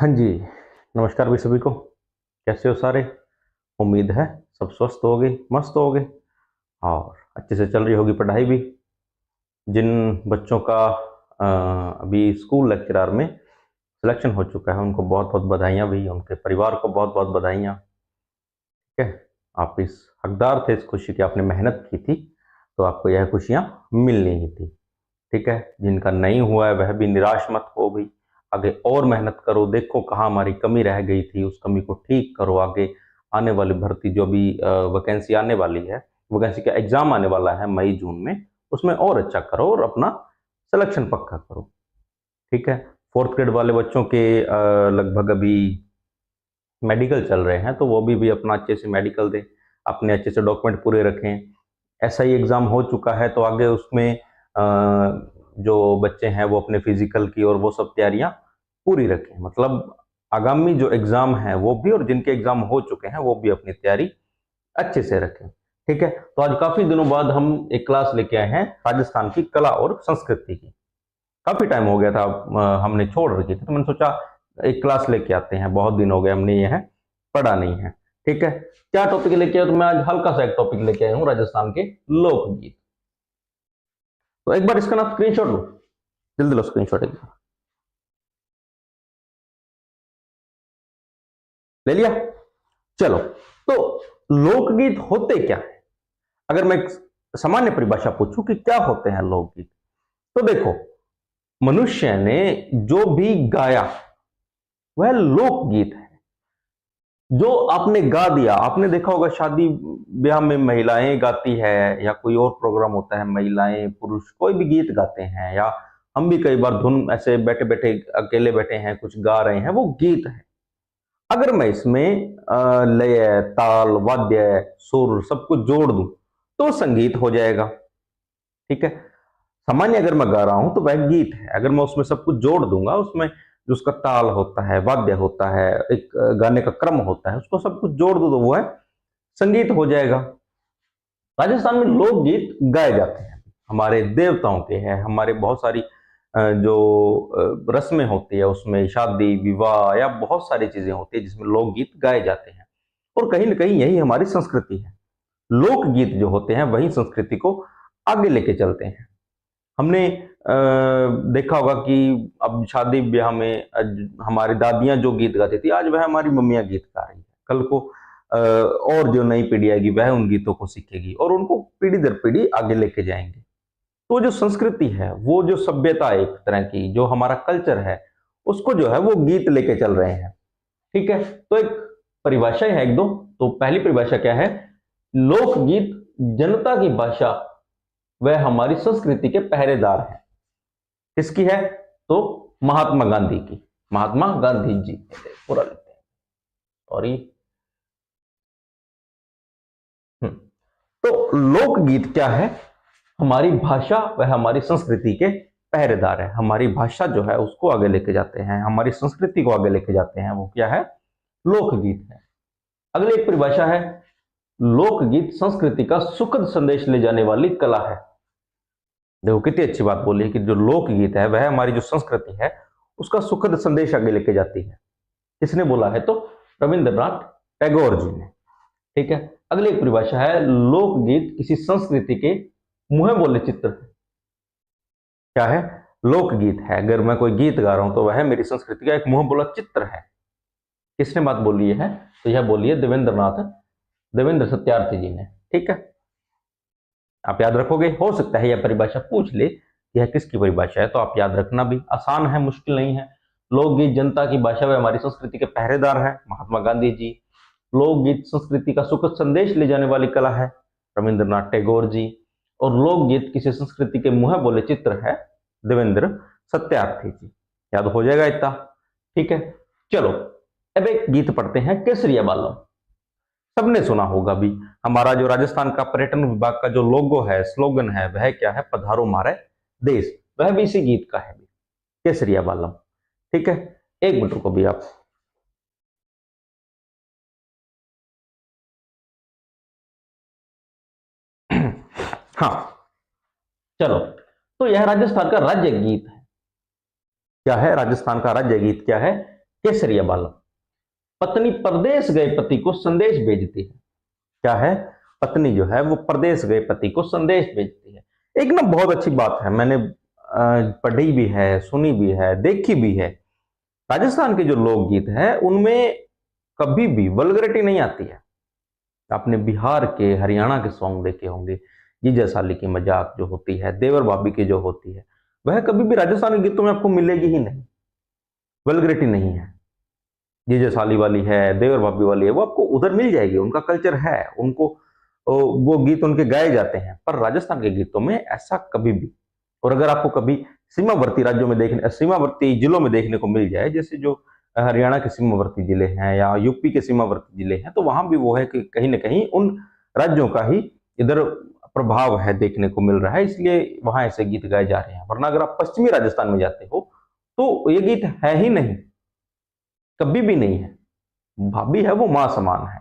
हाँ जी, नमस्कार भी सभी को। कैसे हो सारे? उम्मीद है सब स्वस्थ होगे, मस्त होगे और अच्छे से चल रही होगी पढ़ाई भी। जिन बच्चों का अभी स्कूल लेक्चरर में सिलेक्शन हो चुका है उनको बहुत बहुत बधाइयाँ भी, उनके परिवार को बहुत बहुत बधाइयाँ। ठीक है, आप इस हकदार थे इस खुशी की, आपने मेहनत की थी तो आपको यह खुशियाँ मिलनी ही थी। ठीक है, जिनका नहीं हुआ है वह भी निराश मत हो भी, आगे और मेहनत करो, देखो कहाँ हमारी कमी रह गई थी, उस कमी को ठीक करो। आगे आने वाली भर्ती जो भी वैकेंसी आने वाली है, वैकेंसी का एग्जाम आने वाला है मई जून में, उसमें और अच्छा करो और अपना सिलेक्शन पक्का करो। ठीक है, फोर्थ ग्रेड वाले बच्चों के लगभग अभी मेडिकल चल रहे हैं तो वो भी अपना अच्छे से मेडिकल दें, अपने अच्छे से डॉक्यूमेंट पूरे रखें। ऐसा ही एग्जाम हो चुका है तो आगे उसमें जो बच्चे हैं वो अपने फिजिकल की और वो सब तैयारियां पूरी रखें। मतलब आगामी जो एग्जाम है वो भी, और जिनके एग्जाम हो चुके हैं वो भी अपनी तैयारी अच्छे से रखें। ठीक है, तो आज काफी दिनों बाद हम एक क्लास लेके आए हैं राजस्थान की कला और संस्कृति की। काफी टाइम हो गया था, हमने छोड़ रखी थी, तो मैंने सोचा एक क्लास लेके आते हैं, बहुत दिन हो गए हमने ये है पढ़ा नहीं है। ठीक है, क्या टॉपिक लेके आया? तो मैं आज हल्का सा एक टॉपिक लेके आया हूँ, राजस्थान के लोकगीत। तो एक बार इसका ना स्क्रीनशॉट लो, जल्दी लो स्क्रीनशॉट। एक बार ले लिया? चलो, तो लोकगीत होते क्या है? अगर मैं एक सामान्य परिभाषा पूछूं कि क्या होते हैं लोकगीत, तो देखो, मनुष्य ने जो भी गाया वह लोकगीत है। जो आपने गा दिया, आपने देखा होगा शादी ब्याह में महिलाएं गाती है, या कोई और प्रोग्राम होता है, महिलाएं पुरुष कोई भी गीत गाते हैं, या हम भी कई बार धुन ऐसे बैठे बैठे अकेले बैठे हैं कुछ गा रहे हैं, वो गीत है। अगर मैं इसमें लय, ताल, वाद्य, सुर सब कुछ जोड़ दूं तो संगीत हो जाएगा। ठीक है, सामान्य अगर मैं गा रहा हूं तो वह गीत है। अगर मैं उसमें सब कुछ जोड़ दूंगा, उसमें जो उसका ताल होता है, वाद्य होता है, एक गाने का क्रम होता है, उसको सब कुछ जोड़ दो तो वो है संगीत हो जाएगा। राजस्थान में लोकगीत गाए जाते हैं, हमारे देवताओं के हैं, हमारे बहुत सारी जो रस्में होती है उसमें, शादी विवाह या बहुत सारी चीजें होती है जिसमें लोकगीत गाए जाते हैं। और कहीं ना कहीं यही हमारी संस्कृति है। लोकगीत जो होते हैं वही संस्कृति को आगे लेके चलते हैं। हमने देखा होगा कि अब शादी ब्याह में हमारी दादियां जो गीत गाती थी, आज वह हमारी मम्मियां गीत गा रही है। कल को और जो नई पीढ़ी आएगी वह उन गीतों को सीखेगी और उनको पीढ़ी दर पीढ़ी आगे लेके जाएंगे। तो जो संस्कृति है, वो जो सभ्यता है, एक तरह की जो हमारा कल्चर है, उसको जो है वो गीत लेके चल रहे हैं। ठीक है, तो एक परिभाषा है एक दो। तो पहली परिभाषा क्या है? लोकगीत जनता की भाषा वह हमारी संस्कृति के पहरेदार हैं। किसकी है? तो महात्मा गांधी की, महात्मा गांधी जी। पूरा लेते हैं, सॉरी। तो लोकगीत क्या है? हमारी भाषा वह हमारी संस्कृति के पहरेदार है। हमारी भाषा जो है उसको आगे लेके जाते हैं, हमारी संस्कृति को आगे लेके जाते हैं, वो क्या है? लोकगीत है। अगली एक परिभाषा है, लोकगीत संस्कृति का सुखद संदेश ले जाने वाली कला है। देखो कितनी अच्छी बात बोली है कि जो लोकगीत है वह हमारी जो संस्कृति है उसका सुखद संदेश आगे लेके जाती है। किसने बोला है? तो रविंद्रनाथ टैगोर जी ने। ठीक है, अगली एक परिभाषा है, लोकगीत किसी संस्कृति के मुंह बोले चित्र है। क्या है? लोकगीत है, अगर मैं कोई गीत गा रहा हूं तो वह मेरी संस्कृति का एक मुंह बोला चित्र है। किसने बात बोली है? तो यह बोली है देवेंद्र सत्यार्थी जी ने। ठीक है, आप याद रखोगे। हो सकता है यह परिभाषा पूछ ले यह किसकी परिभाषा है, तो आप याद रखना भी आसान है, मुश्किल नहीं है। लोकगीत जनता की भाषा व हमारी संस्कृति के पहरेदार है, महात्मा गांधी जी। लोकगीत संस्कृति का सुखद संदेश ले जाने वाली कला है, रविंद्रनाथ टैगोर जी। और लोकगीत किसी संस्कृति के मुंह बोले चित्र है, देवेंद्र सत्यार्थी जी। याद हो जाएगा इतना? ठीक है, चलो अब एक गीत पढ़ते हैं, केसरिया बालम। सबने सुना होगा भी। हमारा जो राजस्थान का पर्यटन विभाग का जो लोगो है, स्लोगन है, वह क्या है? पधारो मारे देश। वह भी इसी गीत का है, केसरिया बालम। ठीक है, एक मिनट रुको भी आप। हाँ, चलो, तो यह राजस्थान का राज्य गीत है। क्या है राजस्थान का राज्य गीत? क्या है? केसरिया बालम। पत्नी परदेश गए पति को संदेश भेजती है। क्या है? पत्नी जो है वो परदेश गए पति को संदेश भेजती है। एक ना बहुत अच्छी बात है, मैंने पढ़ी भी है, सुनी भी है, देखी भी है। राजस्थान के जो लोकगीत है उनमें कभी भी वल्गरिटी नहीं आती है। आपने बिहार के, हरियाणा के सॉन्ग देखे होंगे, जीजा साली की मजाक जो होती है, देवर भाभी की जो होती है, वह कभी भी राजस्थानी गीतों में आपको मिलेगी ही नहीं। वल्गरिटी नहीं है। जीजा साली वाली है, देवर भाभी वाली है, वो आपको उधर मिल जाएगी, उनका कल्चर है, उनको वो गीत उनके गाए जाते हैं। पर राजस्थान के गीतों में ऐसा कभी भी, और अगर आपको कभी सीमावर्ती राज्यों में देखने, सीमावर्ती जिलों में देखने को मिल जाए, जैसे जो हरियाणा के सीमावर्ती जिले हैं या यूपी के सीमावर्ती जिले हैं, तो वहां भी वो है कि कहीं ना कहीं उन राज्यों का ही इधर प्रभाव है, देखने को मिल रहा है, इसलिए वहां ऐसे गीत गाए जा रहे हैं। वरना अगर आप पश्चिमी राजस्थान में जाते हो तो ये गीत है ही नहीं, कभी भी नहीं है। भाभी है वो मां समान है,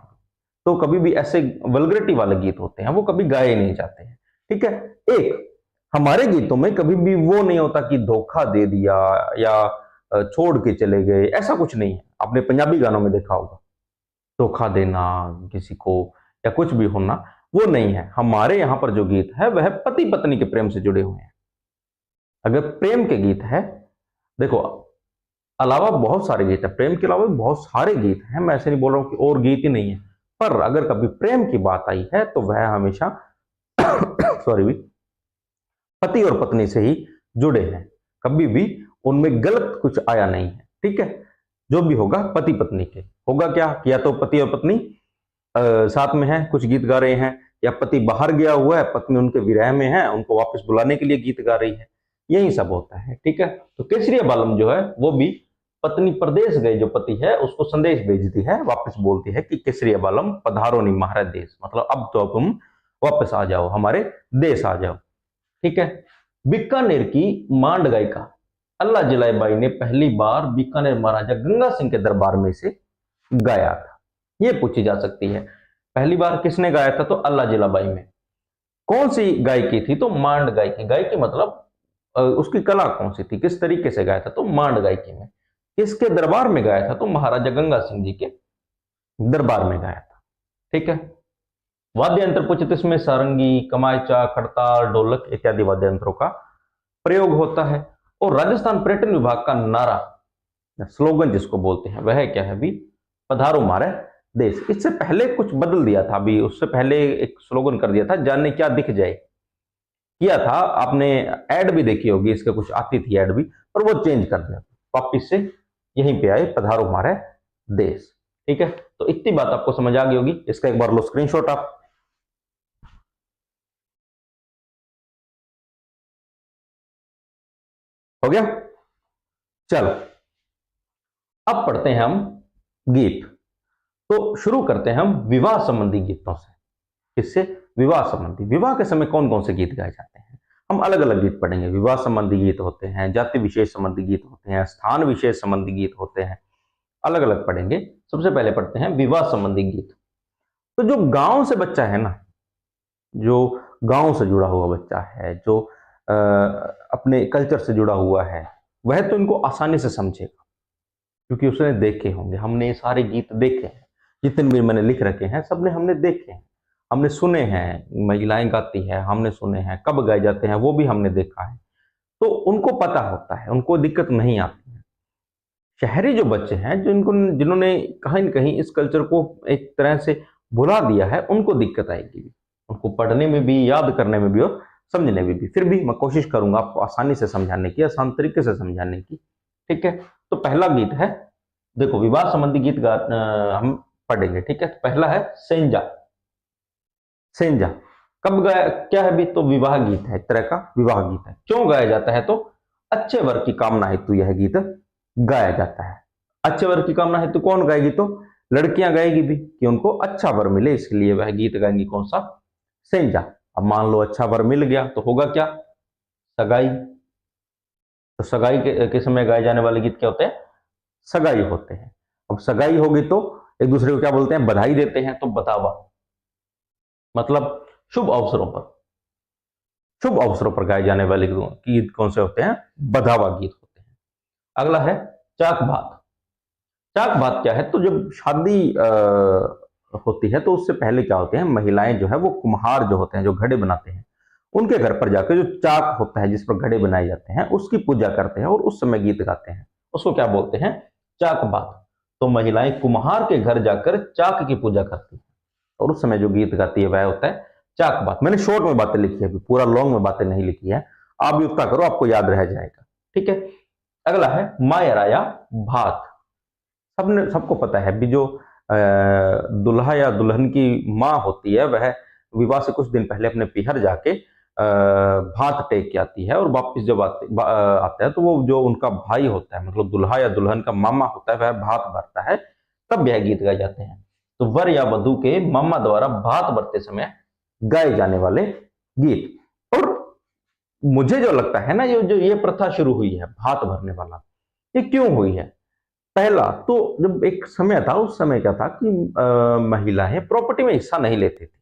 तो कभी भी ऐसे वल्गरिटी वाले गीत होते हैं वो कभी गाए नहीं जाते हैं। ठीक है। एक हमारे गीतों में कभी भी वो नहीं होता कि धोखा दे दिया या छोड़ के चले गए, ऐसा कुछ नहीं है। आपने पंजाबी गानों में देखा होगा, धोखा देना किसी को या कुछ भी होना, वो नहीं है। हमारे यहां पर जो गीत है वह पति पत्नी के प्रेम से जुड़े हुए हैं। अगर प्रेम के गीत है, देखो अलावा बहुत सारे गीत है, प्रेम के अलावा भी बहुत सारे गीत हैं, मैं ऐसे नहीं बोल रहा हूं कि और गीत ही नहीं है, पर अगर कभी प्रेम की बात आई है तो वह हमेशा सॉरी भी पति और पत्नी से ही जुड़े हैं। कभी भी उनमें गलत कुछ आया नहीं है। ठीक है। जो भी होगा पति पत्नी के होगा। क्या या तो पति और पत्नी साथ में है, कुछ गीत गा रहे हैं, या पति बाहर गया हुआ है, पत्नी उनके विरह में है, उनको वापस बुलाने के लिए गीत गा रही है, यही सब होता है। ठीक है। तो केसरिया बालम जो है वो भी पत्नी प्रदेश गए जो पति है उसको संदेश भेजती है, वापस बोलती है कि केसरिया बालम पधारो नी महाराज देश, मतलब अब तो तुम वापस आ जाओ, हमारे देश आ जाओ। ठीक है। बीकानेर की मांड गायिका अल्लाह जलाई बाई ने पहली बार बीकानेर महाराजा गंगा सिंह के दरबार में से गाया था। यह पूछी जा सकती है पहली बार किसने गाया था, तो अल्लाह जलाबाई में। कौन सी गायकी थी, तो मांड गायकी। गायकी मतलब उसकी कला कौन सी थी, किस तरीके से गाया था, तो मांड गायकी में। किसके दरबार में गाया था, तो महाराजा गंगा सिंह जी के दरबार में गाया था। ठीक है। वाद्य यंत्र पूछे तो इसमें सारंगी, कमायचा, खड़ताल, ढोलक इत्यादि वाद्य यंत्रों का प्रयोग होता है। और राजस्थान पर्यटन विभाग का नारा, स्लोगन जिसको बोलते हैं, वह क्या है भी, पधारो हमारे देश। इससे पहले कुछ बदल दिया था, अभी उससे पहले एक स्लोगन कर दिया था, जाने क्या दिख जाए, किया था। आपने एड भी देखी होगी, इसके कुछ आती थी एड भी, पर वो चेंज कर दिया, वापिस से यहीं पे आए, पधारो हमारे देश। ठीक है। तो इतनी बात आपको समझ आ गई होगी। इसका एक बार लो स्क्रीनशॉट आप। हो गया। चलो अब पढ़ते हैं हम गीत। तो शुरू करते हैं हम विवाह संबंधी गीतों से। किससे? विवाह संबंधी। विवाह के समय कौन कौन से गीत गाए जाते हैं, हम अलग अलग गीत पढ़ेंगे। विवाह संबंधी गीत होते हैं, जाति विशेष संबंधी गीत होते हैं, स्थान विशेष संबंधी गीत होते हैं, अलग अलग पढ़ेंगे। सबसे पहले पढ़ते हैं विवाह संबंधी गीत। तो जो गांव से बच्चा है ना, जो गांव से जुड़ा हुआ बच्चा है, जो अपने कल्चर से जुड़ा हुआ है, वह तो इनको आसानी से समझेगा, क्योंकि उसने देखे होंगे। हमने ये सारे गीत देखे हैं, जितने भी मैंने लिख रखे हैं सबने हमने देखे हैं, हमने सुने हैं। महिलाएं गाती है, हमने सुने हैं, कब गाए जाते हैं वो भी हमने देखा है, तो उनको पता होता है, उनको दिक्कत नहीं आती है। शहरी जो बच्चे हैं, जिन्होंने कहीं न कहीं इस कल्चर को एक तरह से भुला दिया है, उनको दिक्कत आएगी, उनको पढ़ने में भी, याद करने में भी और समझने में भी। फिर भी मैं कोशिश करूंगा आपको आसानी से समझाने की, आसान तरीके से समझाने की। ठीक है। तो पहला गीत है, देखो विवाह संबंधी गीत हम पढ़ेंगे। ठीक है। तो पहला है सेंजा। सेंजा कब गाया, क्या है भी, तो विवाह गीत है, एक तरह का विवाह गीत है। क्यों गाया जाता है, तो अच्छे वर की कामना हेतु यह गीत गाया जाता है। अच्छे वर की कामना हेतु कौन गाएगी, तो लड़कियां गाएगी भी, कि उनको अच्छा वर मिले, इसलिए वह गीत गाएंगी। कौन सा? सेंजा। अब मान लो अच्छा वर मिल गया तो होगा क्या, सगाई। तो सगाई के समय गाए जाने वाले गीत क्या होते हैं, सगाई होते हैं। अब सगाई होगी तो एक दूसरे को क्या बोलते हैं, बधाई देते हैं, तो बतावा, मतलब शुभ अवसरों पर, शुभ अवसरों पर गाए जाने वाले गीत कौन से होते हैं, बधावा गीत होते हैं। अगला है चाक भात। चाक बात क्या है, तो जब शादी होती है तो उससे पहले क्या होते हैं, महिलाएं जो है वो कुम्हार जो होते हैं, जो घड़े बनाते हैं, उनके घर पर जाकर जो चाक होता है जिस पर घड़े बनाए जाते हैं उसकी पूजा करते हैं और उस समय गीत गाते हैं। उसको क्या बोलते हैं, चाक बात। तो महिलाएं कुम्हार के घर जाकर चाक की पूजा करती हैं और उस समय जो गीत गाती है वह होता है चाक बात। मैंने शॉर्ट में बातें लिखी है, पूरा लॉन्ग में बातें नहीं लिखी है, आप भी उतना करो, आपको याद रह जाएगा। ठीक है, अगला है मायरा या भात। सबने सबको पता है भी, जो दुल्हा या दुल्हन की माँ होती है वह विवाह से कुछ दिन पहले अपने पीहर जाके भात टेक के आती है और वापस जब आता है तो वो जो उनका भाई होता है, मतलब दुल्हा या दुल्हन का मामा होता है, वह भात भरता है, तब यह गीत गाए जाते हैं। तो वर या वधु के मामा द्वारा भात भरते समय गाए जाने वाले गीत। और मुझे जो लगता है ना, ये प्रथा शुरू हुई है भात भरने वाला, ये क्यों हुई है? पहला तो जब एक समय था, उस समय क्या था कि महिलाएं प्रॉपर्टी में हिस्सा नहीं लेती थी,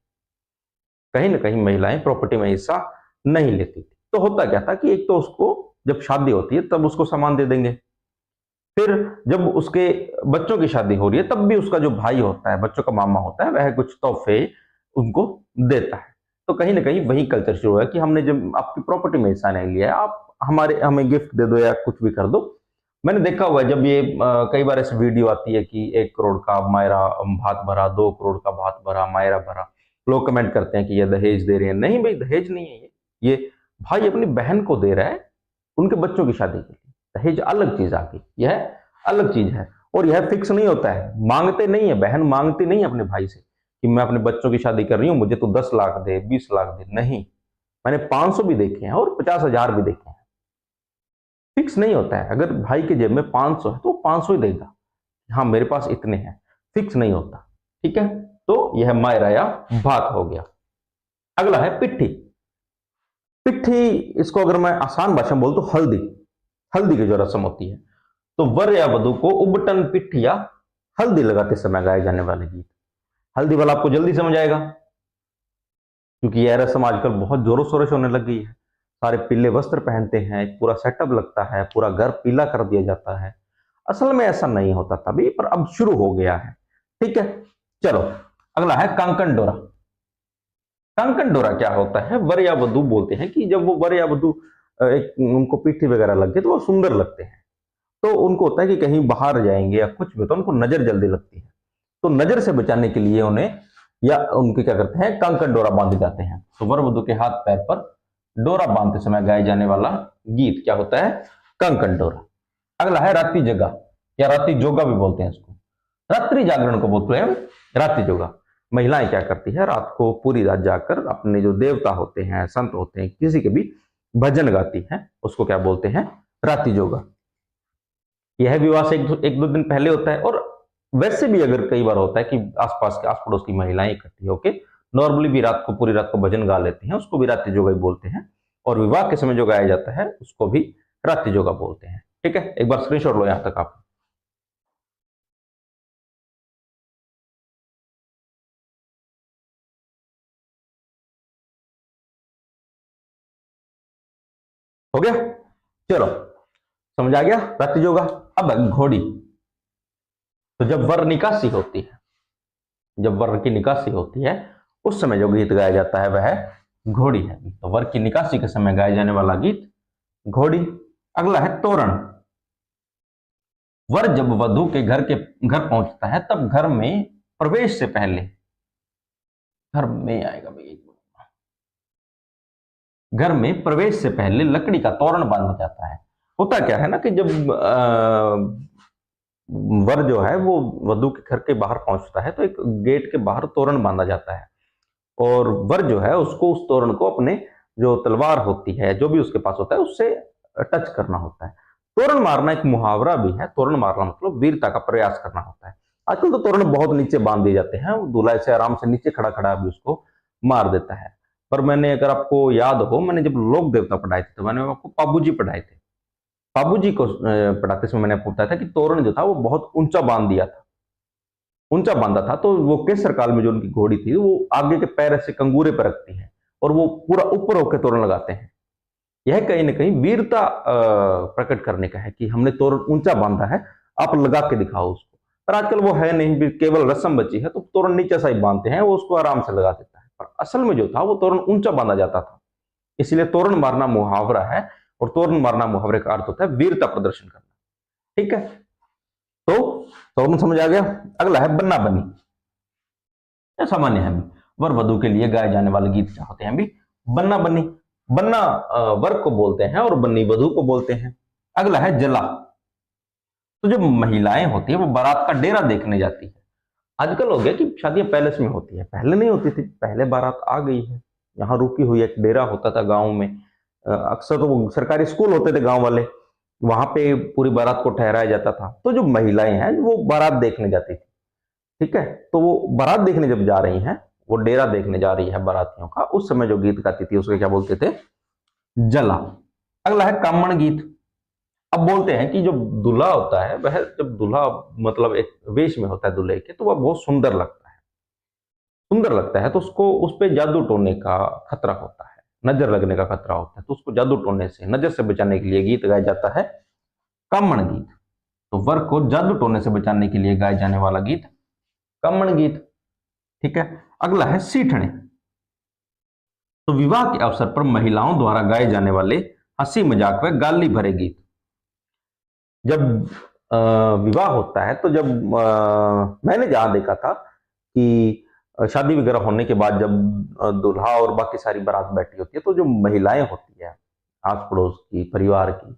कहीं ना कहीं महिलाएं प्रॉपर्टी में हिस्सा नहीं लेती थी। तो होता क्या था कि एक तो उसको जब शादी होती है तब उसको सामान दे देंगे, फिर जब उसके बच्चों की शादी हो रही है तब भी उसका जो भाई होता है, बच्चों का मामा होता है, वह कुछ तोहफे उनको देता है। तो कहीं ना कहीं वही कल्चर शुरू है कि हमने जब आपकी प्रॉपर्टी में हिस्सा नहीं लिया है, आप हमें गिफ्ट दे दो या कुछ भी कर दो। मैंने देखा हुआ है जब ये कई बार ऐसी वीडियो आती है कि 1 करोड़ का मायरा भात भरा, 2 करोड़ का भात भरा, मायरा भरा, लोग कमेंट करते हैं कि ये दहेज दे रहे हैं। नहीं भाई, दहेज नहीं है ये भाई अपनी बहन को दे रहा है उनके बच्चों की शादी के लिए। दहेज अलग चीज आ गई, यह अलग चीज है और यह फिक्स नहीं होता है, मांगते नहीं है, बहन मांगती नहीं है अपने भाई से कि मैं अपने बच्चों की शादी कर रही हूं, मुझे तो 10 लाख दे, 20 लाख दे। नहीं, मैंने 500 भी देखे हैं और 50,000 भी देखे हैं। फिक्स नहीं होता है, अगर भाई के जेब में 500 है तो 500 ही देगा, हाँ मेरे पास इतने हैं, फिक्स नहीं होता। ठीक है, तो यह मायरा या भात हो गया। अगला है पिट्ठी। पिट्ठी, इसको अगर मैं आसान भाषा में बोल तो हल्दी, हल्दी की जो रस्म होती है, तो वर या वधु को उबटन पिट्ठी या हल्दी लगाते समय गाए जाने वाले गीत। हल्दी वाला आपको जल्दी समझ आएगा क्योंकि यह रस्म आजकल बहुत जोरों शोरों से होने लग गई है। सारे पीले वस्त्र पहनते हैं, पूरा सेटअप लगता है, पूरा घर पीला कर दिया जाता है। असल में ऐसा नहीं होता तभी, पर अब शुरू हो गया है। ठीक है, चलो अगला है कांकन डोरा। कांकन डोरा क्या होता है, वर या वधु बोलते हैं कि जब वो वर या वधु एक उनको पीठी वगैरह लग गई तो वो सुंदर लगते हैं, तो उनको होता है कि कहीं बाहर जाएंगे या कुछ भी, तो उनको नजर जल्दी लगती है, तो नजर से बचाने के लिए उन्हें या उनके क्या करते हैं, कांकन डोरा बांधे जाते हैं। तो वर वधु के हाथ पैर पर डोरा बांधते समय गाए जाने वाला गीत क्या होता है, कांकन डोरा। अगला है रात्रि जगा या रात्रि जोगा भी बोलते हैं इसको, रात्रि जागरण को बोलते हैं रात्रि जोगा। महिलाएं क्या करती है, रात को पूरी रात जाकर अपने जो देवता होते हैं, संत होते हैं, किसी के भी भजन गाती है, उसको क्या बोलते हैं, रात्रि जोगा। यह विवाह से एक दो दिन पहले होता है, और वैसे भी अगर कई बार होता है कि आसपास के आस पड़ोस की महिलाएं इकट्ठी होकर नॉर्मली भी रात को पूरी रात को भजन गा लेती हैं, उसको भी रात्रि जोगा बोलते हैं। और विवाह के समय जो गाया जाता है उसको भी रात्रि जोगा बोलते हैं। ठीक है, एक बार स्क्रीनशॉट लो यहां तक आप। हो गया, चलो समझ आ गया रात्रि जोगा। अब घोड़ी। तो जब वर निकासी होती है, जब वर की निकासी होती है उस समय जो गीत गाया जाता है वह घोड़ी है। तो वर की निकासी के समय गाए जाने वाला गीत घोड़ी। अगला है तोरण। वर जब वधु के घर पहुंचता है तब घर में प्रवेश से पहले, घर में आएगा भाई, घर में प्रवेश से पहले लकड़ी का तोरण बांधा जाता है। होता क्या है ना कि जब वर जो है वो वधु के घर के बाहर पहुंचता है तो एक गेट के बाहर तोरण बांधा जाता है, और वर जो है उसको उस तोरण को अपने जो तलवार होती है, जो भी उसके पास होता है, उससे टच करना होता है। तोरण मारना एक मुहावरा भी है, तोरण मारना मतलब वीरता का प्रयास करना होता है। आजकल तो तोरण बहुत नीचे बांध दिए जाते हैं, दूल्हा से आराम से नीचे खड़ा खड़ा भी उसको मार देता है। पर मैंने, अगर आपको याद हो, मैंने जब लोक देवता पढ़ाए थे तो मैंने आपको पाबूजी पढ़ाए थे। पाबूजी को पढ़ाते समय मैंने आपको बताया था कि तोरण जो था वो बहुत ऊंचा बांध दिया था, ऊंचा बांधा था, तो वो केसर काल में जो उनकी घोड़ी थी वो आगे के पैर ऐसे कंगूरे पर रखती है और वो पूरा ऊपर होकर तोरण लगाते हैं। यह कहीं ना कहीं वीरता प्रकट करने का है कि हमने तोरण ऊंचा बांधा है, आप लगा के दिखाओ उसको। पर आजकल वो है नहीं, भी केवल रस्म बची है, तो तोरण नीचे सा ही बांधते हैं, वो उसको आराम से लगा देता है। पर असल में जो था वो तोरण ऊंचा बांधा जाता था, इसलिए तोरण मारना मुहावरा है, और तोरण मारना मुहावरे का अर्थ होता है वीरता प्रदर्शन करना। ठीक है, तो तोरण समझ आ गया। अगला है बन्ना बन्नी। यह सामान्य है, वर वधु के लिए गाए जाने वाले गीत क्या होते हैं भी? बन्ना बन्नी। बन्ना वर को बोलते हैं और बन्नी वधु को बोलते हैं। अगला है जला। तो जो महिलाएं होती है वो बारात का डेरा देखने जाती है। आजकल हो गया कि शादियां पैलेस में होती है, पहले नहीं होती थी। पहले बारात आ गई है, यहाँ रुकी हुई, एक डेरा होता था गांव में। अक्सर तो वो सरकारी स्कूल होते थे गांव वाले, वहां पे पूरी बारात को ठहराया जाता था। तो जो महिलाएं हैं वो बारात देखने जाती थी। ठीक है, तो वो बारात देखने जब जा रही हैं, वो डेरा देखने जा रही है बारातियों का, उस समय जो गीत गाती थी उसको क्या बोलते थे? जला। अगला है कामण गीत। अब बोलते हैं कि जो दूल्हा होता है वह, जब दूल्हा मतलब एक वेश में होता है दूल्हे के, तो वह बहुत सुंदर लगता है। सुंदर लगता है तो उसको, उस पर जादू टोने का खतरा होता है, नजर लगने का खतरा होता है। तो उसको जादू टोने से, नजर से बचाने के लिए गीत गाया जाता है कामण गीत। तो वर को जादू टोने से बचाने के लिए गाया जाने वाला गीत कामण गीत। ठीक है, अगला है सीठने। तो विवाह के अवसर पर महिलाओं द्वारा गाए जाने वाले हंसी मजाक व गाली भरे गीत। जब विवाह होता है, तो जब मैंने जहां देखा था कि शादी वगैरह होने के बाद जब दूल्हा और बाकी सारी बारात बैठी होती है, तो जो महिलाएं होती है आस पड़ोस की, परिवार की,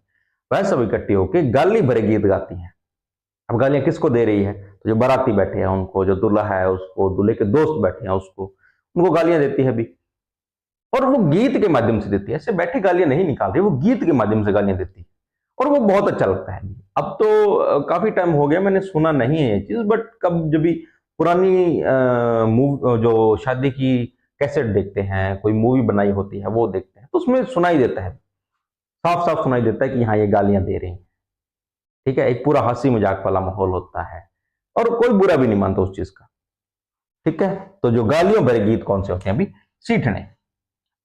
वह सब इकट्ठी होकर गाली भरे गीत गाती हैं। अब गालियां किसको दे रही है? तो जो बाराती बैठे हैं उनको, जो दूल्हा है उसको, दूल्हे के दोस्त बैठे हैं उसको, उनको गालियां देती है भी। और वो गीत के माध्यम से देती है, ऐसे बैठे गालियां नहीं निकाल रही, वो गीत के माध्यम से गालियां देती है, और वो बहुत अच्छा लगता है। अब तो काफी टाइम हो गया, मैंने सुना नहीं है ये चीज, बट कब जब भी पुरानी जो शादी की कैसेट देखते हैं, कोई मूवी बनाई होती है वो देखते हैं, तो उसमें सुनाई देता है, साफ साफ सुनाई देता है कि हाँ ये गालियां दे रही हैं। ठीक है, एक पूरा हंसी मजाक वाला माहौल होता है, और कोई बुरा भी नहीं मानता उस चीज का। ठीक है, तो जो गालियों भरे गीत कौन से होते हैं अभी? सीठने।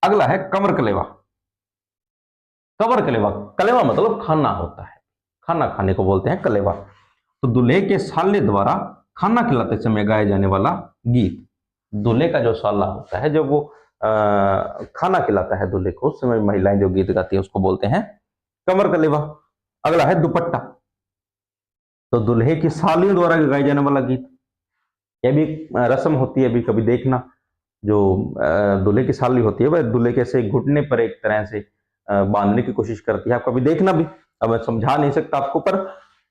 अगला है कमर कलेवा। कमर कलेवा, कलेवा मतलब खाना होता है, खाना खाने को बोलते हैं कलेवा। तो दूल्हे के साले द्वारा खाना खिलाते समय गाए जाने वाला गीत। दूल्हे का जो साला होता है, जब वो खाना खिलाता है दूल्हे को, उस समय महिलाएं जो गीत गाती है उसको बोलते हैं कमर कलेवा। अगला है दुपट्टा। तो दूल्हे की सालियों द्वारा गाए जाने वाला गीत। यह भी रस्म होती है, भी कभी देखना, जो दूल्हे की साली होती है वह दूल्हे के ऐसे घुटने पर एक तरह से बांधने की कोशिश करती है। आप कभी देखना भी, अब मैं समझा नहीं सकता आपको, पर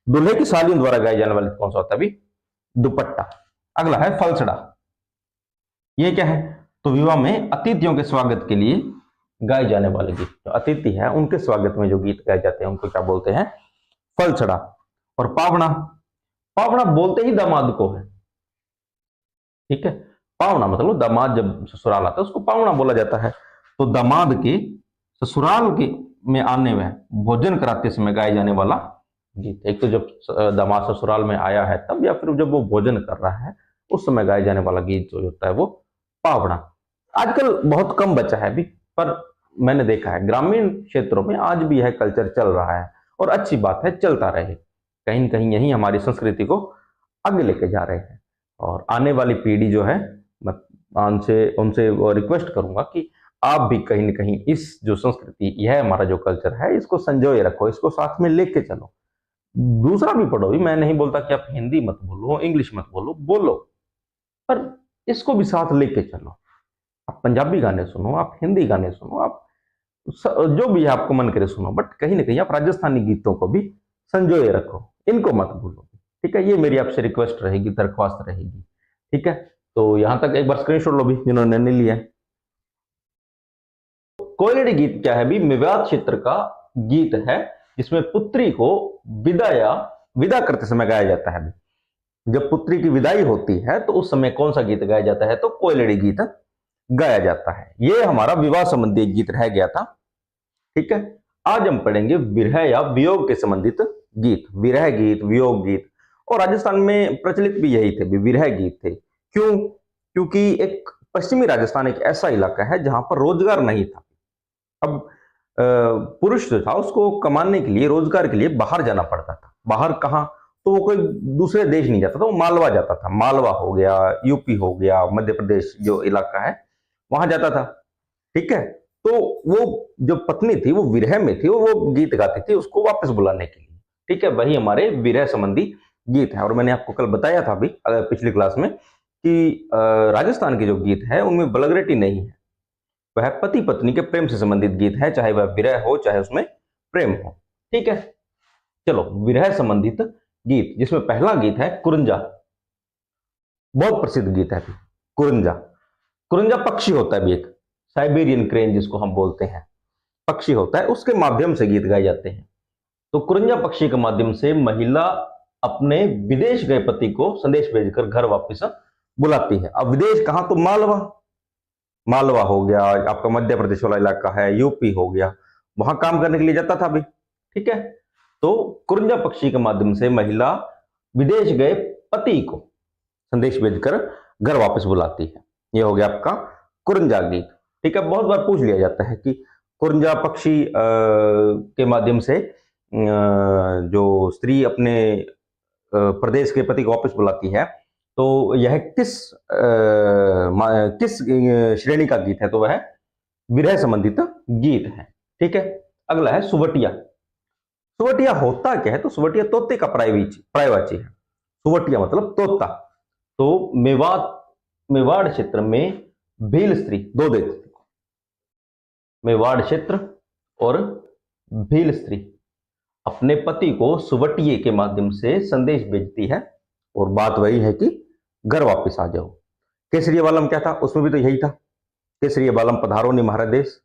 दूल्हे की सालियों द्वारा गाए जाने वाले कौन सा होता है भी? दुपट्टा। अगला है फलसड़ा। ये क्या है? तो विवाह में अतिथियों के स्वागत के लिए गाए जाने वाले गीत। जो अतिथि है उनके स्वागत में जो गीत गाए जाते हैं उनको क्या बोलते हैं? फलसड़ा। और पावना। पावना बोलते ही दामाद को है। ठीक है, पावना मतलब दामाद जब ससुराल आता है उसको पावना बोला जाता है। तो दामाद के ससुराल के में आने में भोजन कराते समय गाए जाने वाला गीत। एक तो जब दामाद ससुराल में आया है तब, या फिर जब वो भोजन कर रहा है उस समय गाए जाने वाला गीत जो होता है वो पावना। आजकल बहुत कम बचा है भी, पर मैंने देखा है ग्रामीण क्षेत्रों में आज भी यह कल्चर चल रहा है, और अच्छी बात है, चलता रहे। कहीं न कहीं यही हमारी संस्कृति को आगे लेके जा रहे हैं। और आने वाली पीढ़ी जो है, मैं उनसे रिक्वेस्ट करूंगा कि आप भी कहीं न कहीं इस जो संस्कृति, यह हमारा जो कल्चर है, इसको संजोए रखो, इसको साथ में लेके चलो। दूसरा भी पढ़ो भी, मैं नहीं बोलता कि आप हिंदी मत बोलो, इंग्लिश मत बोलो, बोलो, पर इसको भी साथ लेके चलो। आप पंजाबी गाने सुनो, आप हिंदी गाने सुनो, आप जो भी आपको मन करे सुनो, बट कहीं ना कहीं आप राजस्थानी गीतों को भी संजोए रखो, इनको मत भूलो। ठीक है, ये मेरी आपसे रिक्वेस्ट रहेगी, दरख्वास्त रहेगी। ठीक है, तो यहां तक एक बार स्क्रीनशॉट लो भी जिन्होंने नहीं लिया। कोयलड़ी गीत क्या है भी? मेवात क्षेत्र का गीत है, जिसमें पुत्री को विदा करते समय गाया जाता है। जब पुत्री की विदाई होती है तो उस समय कौन सा गीत गाया जाता है? तो कोयलड़ी गीत गाया जाता है। ये हमारा विवाह संबंधी एक गीत रह गया था। ठीक है, आज हम पढ़ेंगे विरह या वियोग के संबंधित गीत। विरह गीत, वियोग गीत, और राजस्थान में प्रचलित भी यही थे, विरह गीत थे। क्यों? क्योंकि एक पश्चिमी राजस्थान एक ऐसा इलाका है जहां पर रोजगार नहीं था। अब पुरुष जो था उसको कमाने के लिए, रोजगार के लिए बाहर जाना पड़ता था। बाहर कहाँ? तो वो कोई दूसरे देश नहीं जाता था, वो मालवा जाता था। मालवा हो गया, यूपी हो गया, मध्य प्रदेश जो इलाका है वहां जाता था। ठीक है, तो वो जो पत्नी थी वो विरह में थी, वो गीत गाती थी उसको वापस बुलाने के लिए। ठीक है, वही हमारे विरह संबंधी गीत है। और मैंने आपको कल बताया था अभी पिछली क्लास में कि राजस्थान के जो गीत है उनमें वल्गैरिटी नहीं है, वह पति पत्नी के प्रेम से संबंधित गीत है, चाहे वह विरह हो चाहे उसमें प्रेम हो। ठीक है, चलो विरह संबंधित गीत, जिसमें पहला गीत है कुरंजा। बहुत प्रसिद्ध गीत है कुरंजा। कुरंजा पक्षी होता है भी, एक साइबेरियन क्रेन जिसको हम बोलते हैं, पक्षी होता है, उसके माध्यम से गीत गाए जाते हैं। तो कुरंजा पक्षी के माध्यम से महिला अपने विदेश गए पति को संदेश भेजकर घर वापस बुलाती है। अब विदेश कहां, तो मालवा, मालवा हो गया, आपका मध्य प्रदेश वाला इलाका है, यूपी हो गया, वहां काम करने के लिए जाता था अभी। ठीक है, तो कुरंजा पक्षी के माध्यम से महिला विदेश गए पति को संदेश भेजकर घर वापस बुलाती है। यह हो गया आपका कुरंजा गीत। ठीक है, बहुत बार पूछ लिया जाता है कि कुरंजा पक्षी के माध्यम से जो स्त्री अपने प्रदेश के पति को वापस बुलाती है, तो यह किस श्रेणी का गीत है, तो वह विरह संबंधित गीत है। ठीक है, अगला है सुवटिया। सुवटिया होता क्या है, तो सुवटिया तोते का पर्यायवाची है। सुवटिया मतलब तोता। तो मेवाड़ क्षेत्र में भील स्त्री, दो देखते, मेवाड़ क्षेत्र और भील स्त्री अपने पति को सुवटिये के माध्यम से संदेश भेजती है, और बात वही है कि घर वापस आ जाओ। केसरिया वालम क्या था, उसमें भी तो यही था, केसरिया वालम पधारो नि महाराज देश,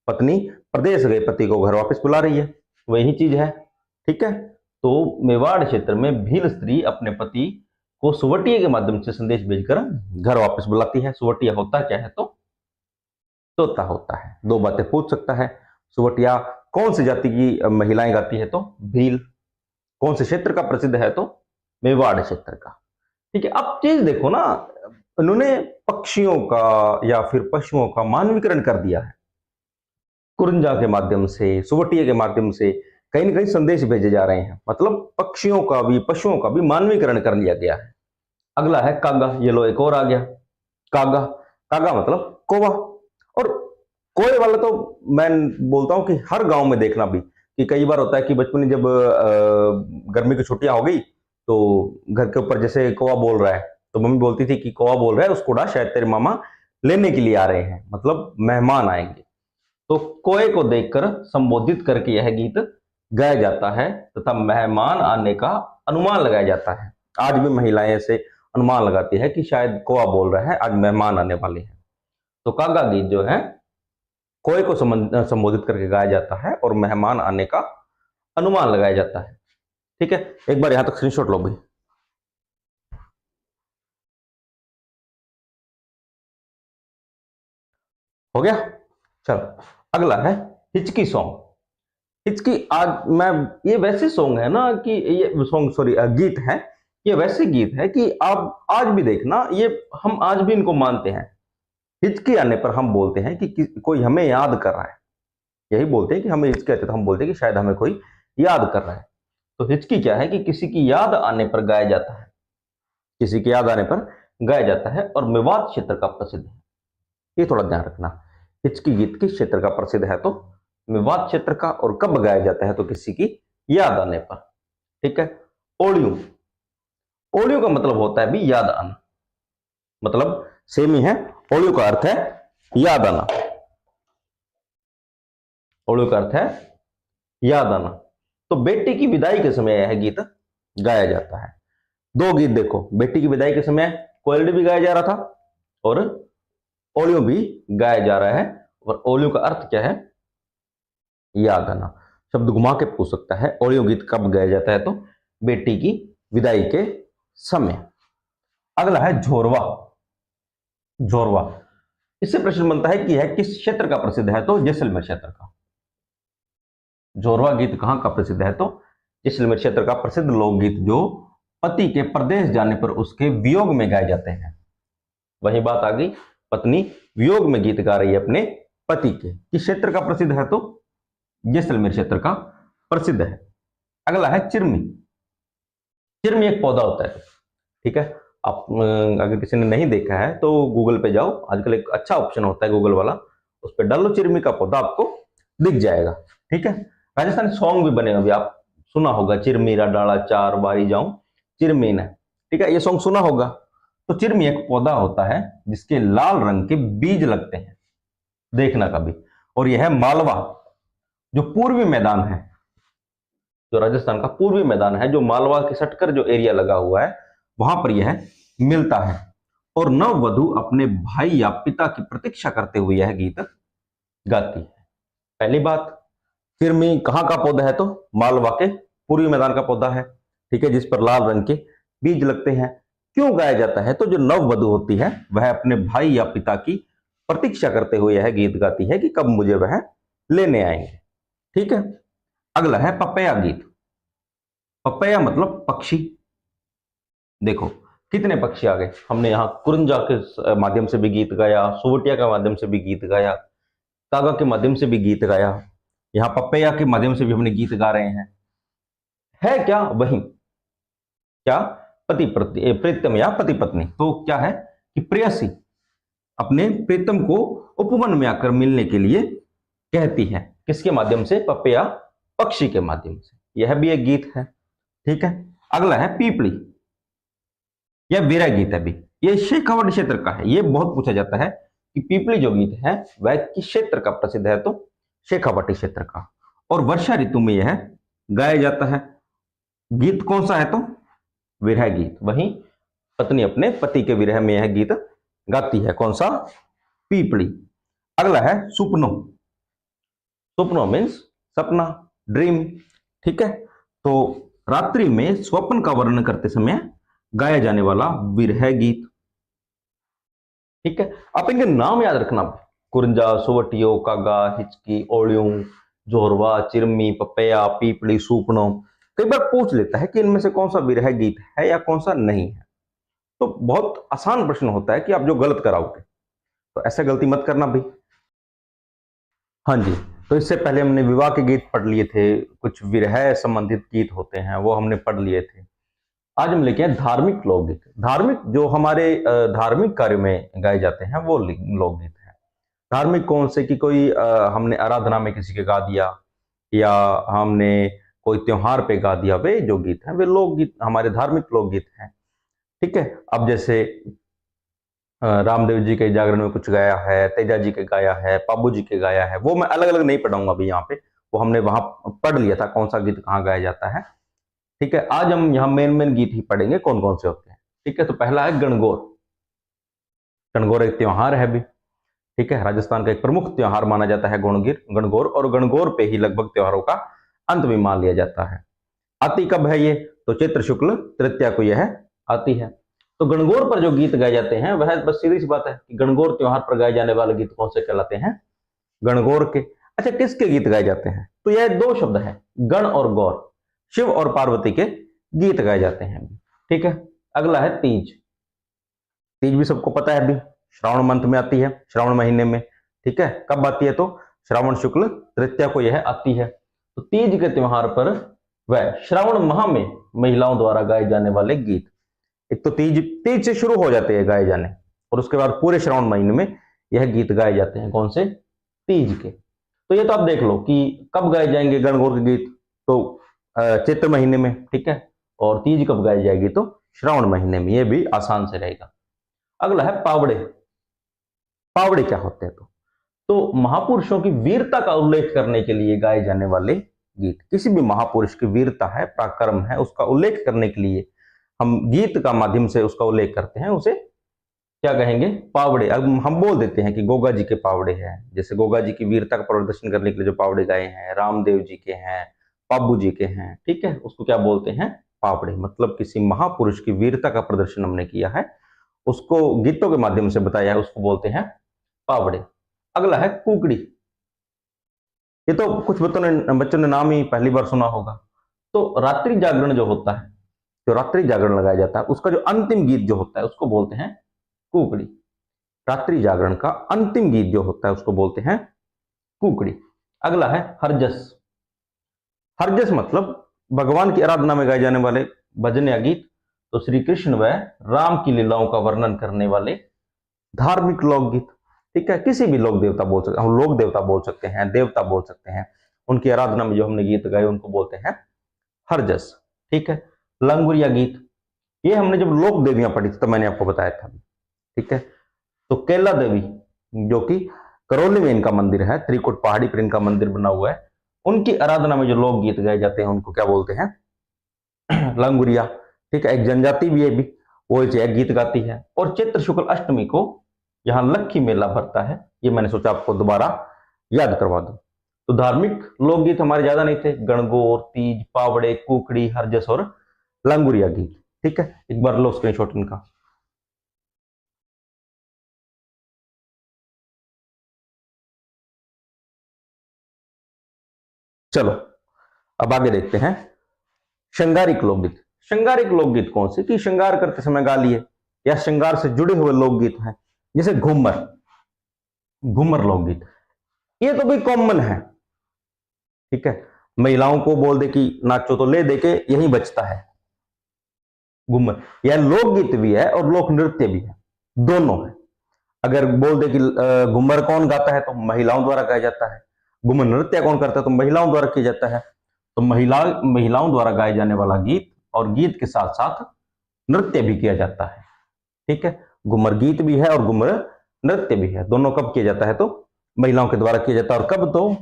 पत्नी प्रदेश गए पति को घर वापस बुला रही है, वही चीज है। ठीक है, तो मेवाड़ क्षेत्र में भील स्त्री अपने पति को सुवटिये के माध्यम से संदेश भेजकर घर वापस बुलाती है। सुवटिया होता क्या है, तो तोता होता है। दो बातें पूछ सकता है, सुवटिया कौन सी जाति की महिलाएं गाती है, तो भील। कौन से क्षेत्र का प्रसिद्ध है, तो मेवाड़ क्षेत्र का। ठीक है, अब चीज देखो ना, उन्होंने पक्षियों का या फिर पशुओं का मानवीकरण कर दिया है। कुरंजा के माध्यम से, सुवटिये के माध्यम से कहीं ना कहीं संदेश भेजे जा रहे हैं, मतलब पक्षियों का भी पशुओं का भी मानवीकरण कर लिया गया है। अगला है कागा। ये लो एक और आ गया, कागा। कागा मतलब कौवा। और कोए वाला तो मैं बोलता हूं कि हर गांव में देखना भी, कि कई बार होता है कि बचपन में जब गर्मी की छुट्टियां हो गई तो घर के ऊपर जैसे कौवा बोल रहा है, तो मम्मी बोलती थी कि कौवा बोल रहा है, उसको उड़ा, शायद तेरे मामा लेने के लिए आ रहे हैं, मतलब मेहमान आएंगे। तो कोए को देखकर संबोधित करके यह गीत गाया जाता है तथा मेहमान आने का अनुमान लगाया जाता है। आज भी महिलाएं ऐसे अनुमान लगाती है कि शायद कौवा बोल रहा है, आज मेहमान आने वाले हैं। तो कागा गीत जो है कोए को संबोधित करके गाया जाता है और मेहमान आने का अनुमान लगाया जाता है। ठीक है, एक बार यहां तक स्क्रीनशॉट लो भाई। हो गया, चलो अगला है हिचकी सॉन्ग। हिचकी, आज मैं, ये वैसे सॉन्ग है ना कि ये सॉन्ग, सॉरी गीत है, ये वैसे गीत है कि आप आज भी देखना, ये हम आज भी इनको मानते हैं। हिचकी आने पर हम बोलते हैं कि कोई हमें याद कर रहा है, यही बोलते हैं कि हमें हिचकी आती, तो हम बोलते हैं कि शायद हमें कोई याद कर रहा है। तो हिचकी क्या है कि किसी की याद आने पर गाया जाता है, किसी की याद आने पर गाया जाता है, और मेवात क्षेत्र का प्रसिद्ध है, ये थोड़ा ध्यान रखना। हिचकी गीत किस क्षेत्र का प्रसिद्ध है, तो मेवात क्षेत्र का। और कब गाया जाता है, तो किसी की याद आने पर। ठीक है, ओलियो। ओलियो का मतलब होता है भी याद आना, मतलब सेम ही है। ओलियो का अर्थ है याद आना, ओलियो का अर्थ है याद आना। तो बेटी की विदाई के समय यह गीत गाया जाता है। दो गीत देखो, बेटी की विदाई के समय कोयलडी भी गाया जा रहा था और ओलियो भी गाया जा रहा है। और ओलियो का अर्थ क्या है, याद आना। शब्द घुमा के पूछ सकता है, ओलियो गीत कब गाया जाता है, तो बेटी की विदाई के समय। अगला है झोरवा। झोरवा, इससे प्रश्न बनता है कि यह किस क्षेत्र का प्रसिद्ध है, तो जैसलमेर क्षेत्र का। झोरवा गीत कहां का प्रसिद्ध है, तो जैसलमेर क्षेत्र का प्रसिद्ध लोकगीत, जो पति के प्रदेश जाने पर उसके वियोग में गाए जाते हैं। वही बात आ गई, पत्नी वियोग में गीत गा रही है अपने पति के, किस क्षेत्र का प्रसिद्ध है, तो जैसलमेर क्षेत्र का प्रसिद्ध है। अगला है चिरमी। चिरमी एक पौधा होता है, ठीक है। आप अगर किसी ने नहीं देखा है तो गूगल पे जाओ, आजकल एक अच्छा ऑप्शन होता है गूगल वाला, उस पर डालो चिरमी का पौधा, आपको दिख जाएगा, ठीक है। राजस्थानी सॉन्ग भी बने, अभी आप सुना होगा, चिरमीरा डाला चार बारी जाऊं चिरमीन है, ठीक है, ये सॉन्ग सुना होगा। तो चिरमी एक पौधा होता है जिसके लाल रंग के बीज लगते हैं, देखना कभी। और यह है मालवा, जो पूर्वी मैदान है, जो राजस्थान का पूर्वी मैदान है, जो मालवा के सटकर जो एरिया लगा हुआ है, वहां पर यह मिलता है। और नववधु अपने भाई या पिता की प्रतीक्षा करते हुए यह गीत गाती है। पहली बात, चिरमी कहाँ का पौधा है? तो मालवा के पूर्वी मैदान का पौधा है, ठीक है, जिस पर लाल रंग के बीज लगते हैं। क्यों गाया जाता है? तो जो नववधु होती है वह अपने भाई या पिता की प्रतीक्षा करते हुए यह गीत गाती है कि कब मुझे वह लेने आएंगे, ठीक है। अगला है पपैया गीत। पपैया मतलब पक्षी। देखो कितने पक्षी आ गए, हमने यहाँ कुरंजा के माध्यम से भी गीत गाया, सोवटिया के माध्यम से भी गीत गाया, कागा के माध्यम से भी गीत गाया, यहाँ पपैया के माध्यम से भी हमने गीत गा रहे हैं। है क्या वही, क्या पति प्रीतम या पति पत्नी। तो क्या है कि प्रेयसी अपने प्रीतम को उपवन में आकर मिलने के लिए कहती है, किसके माध्यम से? पपैया पक्षी के माध्यम से। यह भी एक गीत है, ठीक है। अगला है पीपली, यह विरह गीत है भी, यह शेखावाटी क्षेत्र का है। यह बहुत पूछा जाता है कि पीपली जो गीत है वह किस क्षेत्र का प्रसिद्ध है? तो शेखावाटी क्षेत्र का। और वर्षा ऋतु में यह गाया जाता है। गीत कौन सा है? तो विरह गीत। वहीं पत्नी अपने पति के विरह में यह गीत गाती है, कौन सा? पीपली। अगला है सुपनो। सुपनो मीन्स सपना, ड्रीम, ठीक है। तो रात्रि में स्वप्न का वर्णन करते समय गाया जाने वाला विरह गीत, ठीक है। आप इनके नाम याद रखना, कुरंजा, सोवटियो, कागा, हिचकी, ओलियों, जोरवा, चिरमी, पपैया, पीपली, सुपनो। कई बार पूछ लेता है कि इनमें से कौन सा विरह गीत है या कौन सा नहीं है। तो बहुत आसान प्रश्न होता है कि आप जो गलत कराओगे, तो ऐसे गलती मत करना भाई। हाँ जी, तो इससे पहले हमने विवाह के गीत पढ़ लिए थे, कुछ विरह संबंधित गीत होते हैं वो हमने पढ़ लिए थे। आज हम लेके आए धार्मिक लोकगीत। धार्मिक जो हमारे धार्मिक कार्य में गाए जाते हैं वो लोकगीत है। धार्मिक कौन से कि कोई हमने आराधना में किसी के गा दिया, या हमने कोई त्योहार पे गा दिया, वे जो गीत हैं वे लोकगीत, हमारे धार्मिक लोकगीत हैं, ठीक है। अब जैसे रामदेव जी के जागरण में कुछ गाया है, तेजा जी के गाया है, पाबू जी के गाया है, वो मैं अलग अलग नहीं पढ़ाऊंगा अभी यहाँ पे, वो हमने वहां पढ़ लिया था कौन सा गीत कहाँ गाया जाता है, ठीक है। आज हम यहाँ मेन गीत ही पढ़ेंगे कौन कौन से होते हैं, ठीक है। तो पहला है गणगौर। गणगौर एक त्योहार है भी, ठीक है। राजस्थान का एक प्रमुख त्योहार माना जाता है गणगौर, और गणगौर पे ही लगभग त्योहारों का अंत भी मान लिया जाता है। आती कब है ये? तो चैत्र शुक्ल तृतीया को यह आती है। तो गणगौर पर जो गीत गाए जाते हैं वह बस सीधी सी बात है कि गणगौर त्योहार पर गाए जाने वाले गीत कौन से कहलाते हैं? गणगौर के। अच्छा, किसके गीत गाए जाते हैं? तो यह दो शब्द है, गण और गौर, शिव और पार्वती के गीत गाए जाते हैं, ठीक है। अगला है तीज। तीज भी सबको पता है अभी, श्रावण मंथ में आती है, श्रावण महीने में, ठीक है। कब आती है? तो श्रावण शुक्ल तृतीया को यह आती है। तो तीज के त्योहार पर वह श्रावण माह में महिलाओं द्वारा गाए जाने वाले गीत, एक तो तीज से शुरू हो जाते हैं गाए जाने, और उसके बाद पूरे श्रावण महीने में यह गीत गाए जाते हैं, कौन से? तीज के। तो ये तो आप देख लो कि कब गाए जाएंगे गणगौर के गीत, तो चैत्र महीने में, ठीक है। और तीज कब गाई जाएगी? तो श्रावण महीने में। ये भी आसान से रहेगा। अगला है पावड़े। पावड़े क्या होते हैं? तो महापुरुषों की वीरता का उल्लेख करने के लिए गाए जाने वाले गीत। किसी भी महापुरुष की वीरता है, पराक्रम है, उसका उल्लेख करने के लिए हम गीत का माध्यम से उसका उल्लेख करते हैं, उसे क्या कहेंगे? पावड़े। अब हम बोल देते हैं कि गोगा जी के पावड़े हैं, जैसे गोगा जी की वीरता का प्रदर्शन करने के लिए जो पावड़े गाए हैं, रामदेव जी के हैं, पाबू जी के हैं, ठीक है, उसको क्या बोलते हैं? पावड़े। मतलब किसी महापुरुष की वीरता का प्रदर्शन हमने किया है, उसको गीतों के माध्यम से बताया है, उसको बोलते हैं पावड़े। अगला है कुकड़ी। ये तो कुछ बच्चों ने नाम ही पहली बार सुना होगा। तो रात्रि जागरण जो होता है, जो रात्रि जागरण लगाया जाता है, उसका जो अंतिम गीत जो होता है उसको बोलते हैं कुकड़ी। रात्रि जागरण का अंतिम गीत जो होता है उसको बोलते हैं कुकड़ी। अगला है हरजस। हरजस मतलब भगवान की आराधना में गाए जाने वाले भजन या गीत, तो श्री कृष्ण व राम की लीलाओं का वर्णन करने वाले धार्मिक लोकगीत। ठीक है, किसी भी लोक देवता बोल सकते हैं, हम लोक देवता बोल सकते हैं, देवता बोल सकते हैं, उनकी आराधना में जो हमने गीत गाए उनको बोलते हैं हरजस। ठीक है, लंगुरिया गीत, ये हमने जब लोक देवियां पढ़ी थी तो मैंने आपको बताया था। ठीक है, तो केला देवी जो कि करौली में इनका मंदिर है, त्रिकुट पहाड़ी पर इनका मंदिर बना हुआ है, उनकी आराधना में जो लोक गीत गाए जाते हैं उनको क्या बोलते हैं? लंगुरिया। ठीक है, एक जनजाति भी है भी, वो एक गीत गाती है। और चैत्र शुक्ल अष्टमी को यहाँ लक्खी मेला भरता है, ये मैंने सोचा आपको दोबारा याद करवा दूं। तो धार्मिक लोकगीत हमारे ज्यादा नहीं थे, गणगौर, तीज, पावड़े, कुकड़ी, हरजस और लंगुरिया गीत। ठीक है, एक बार लो स्क्रीनशॉट इनका। चलो अब आगे देखते हैं श्रृंगारिक लोकगीत। श्रृंगारिक लोकगीत कौन से कि श्रृंगार करते समय गा लिए या श्रृंगार से जुड़े हुए लोकगीत हैं, जैसे घूमर, घूमर लोकगीत, ये तो भी कॉमन है। ठीक है, महिलाओं को बोल दे कि नाचो तो ले दे के यही बचता है घूमर। यह लोकगीत भी है और लोक नृत्य भी है, दोनों है। अगर बोल दे कि घूमर कौन गाता है तो महिलाओं द्वारा गाया जाता है, घूमर नृत्य कौन करता है तो महिलाओं द्वारा किया जाता है। तो महिलाओं द्वारा गाए जाने वाला गीत और गीत के साथ साथ नृत्य भी किया जाता है। ठीक है, घूमर गीत भी है और घूमर नृत्य भी है। दोनों कब किया जाता है तो महिलाओं के द्वारा किया जाता है, और कब तो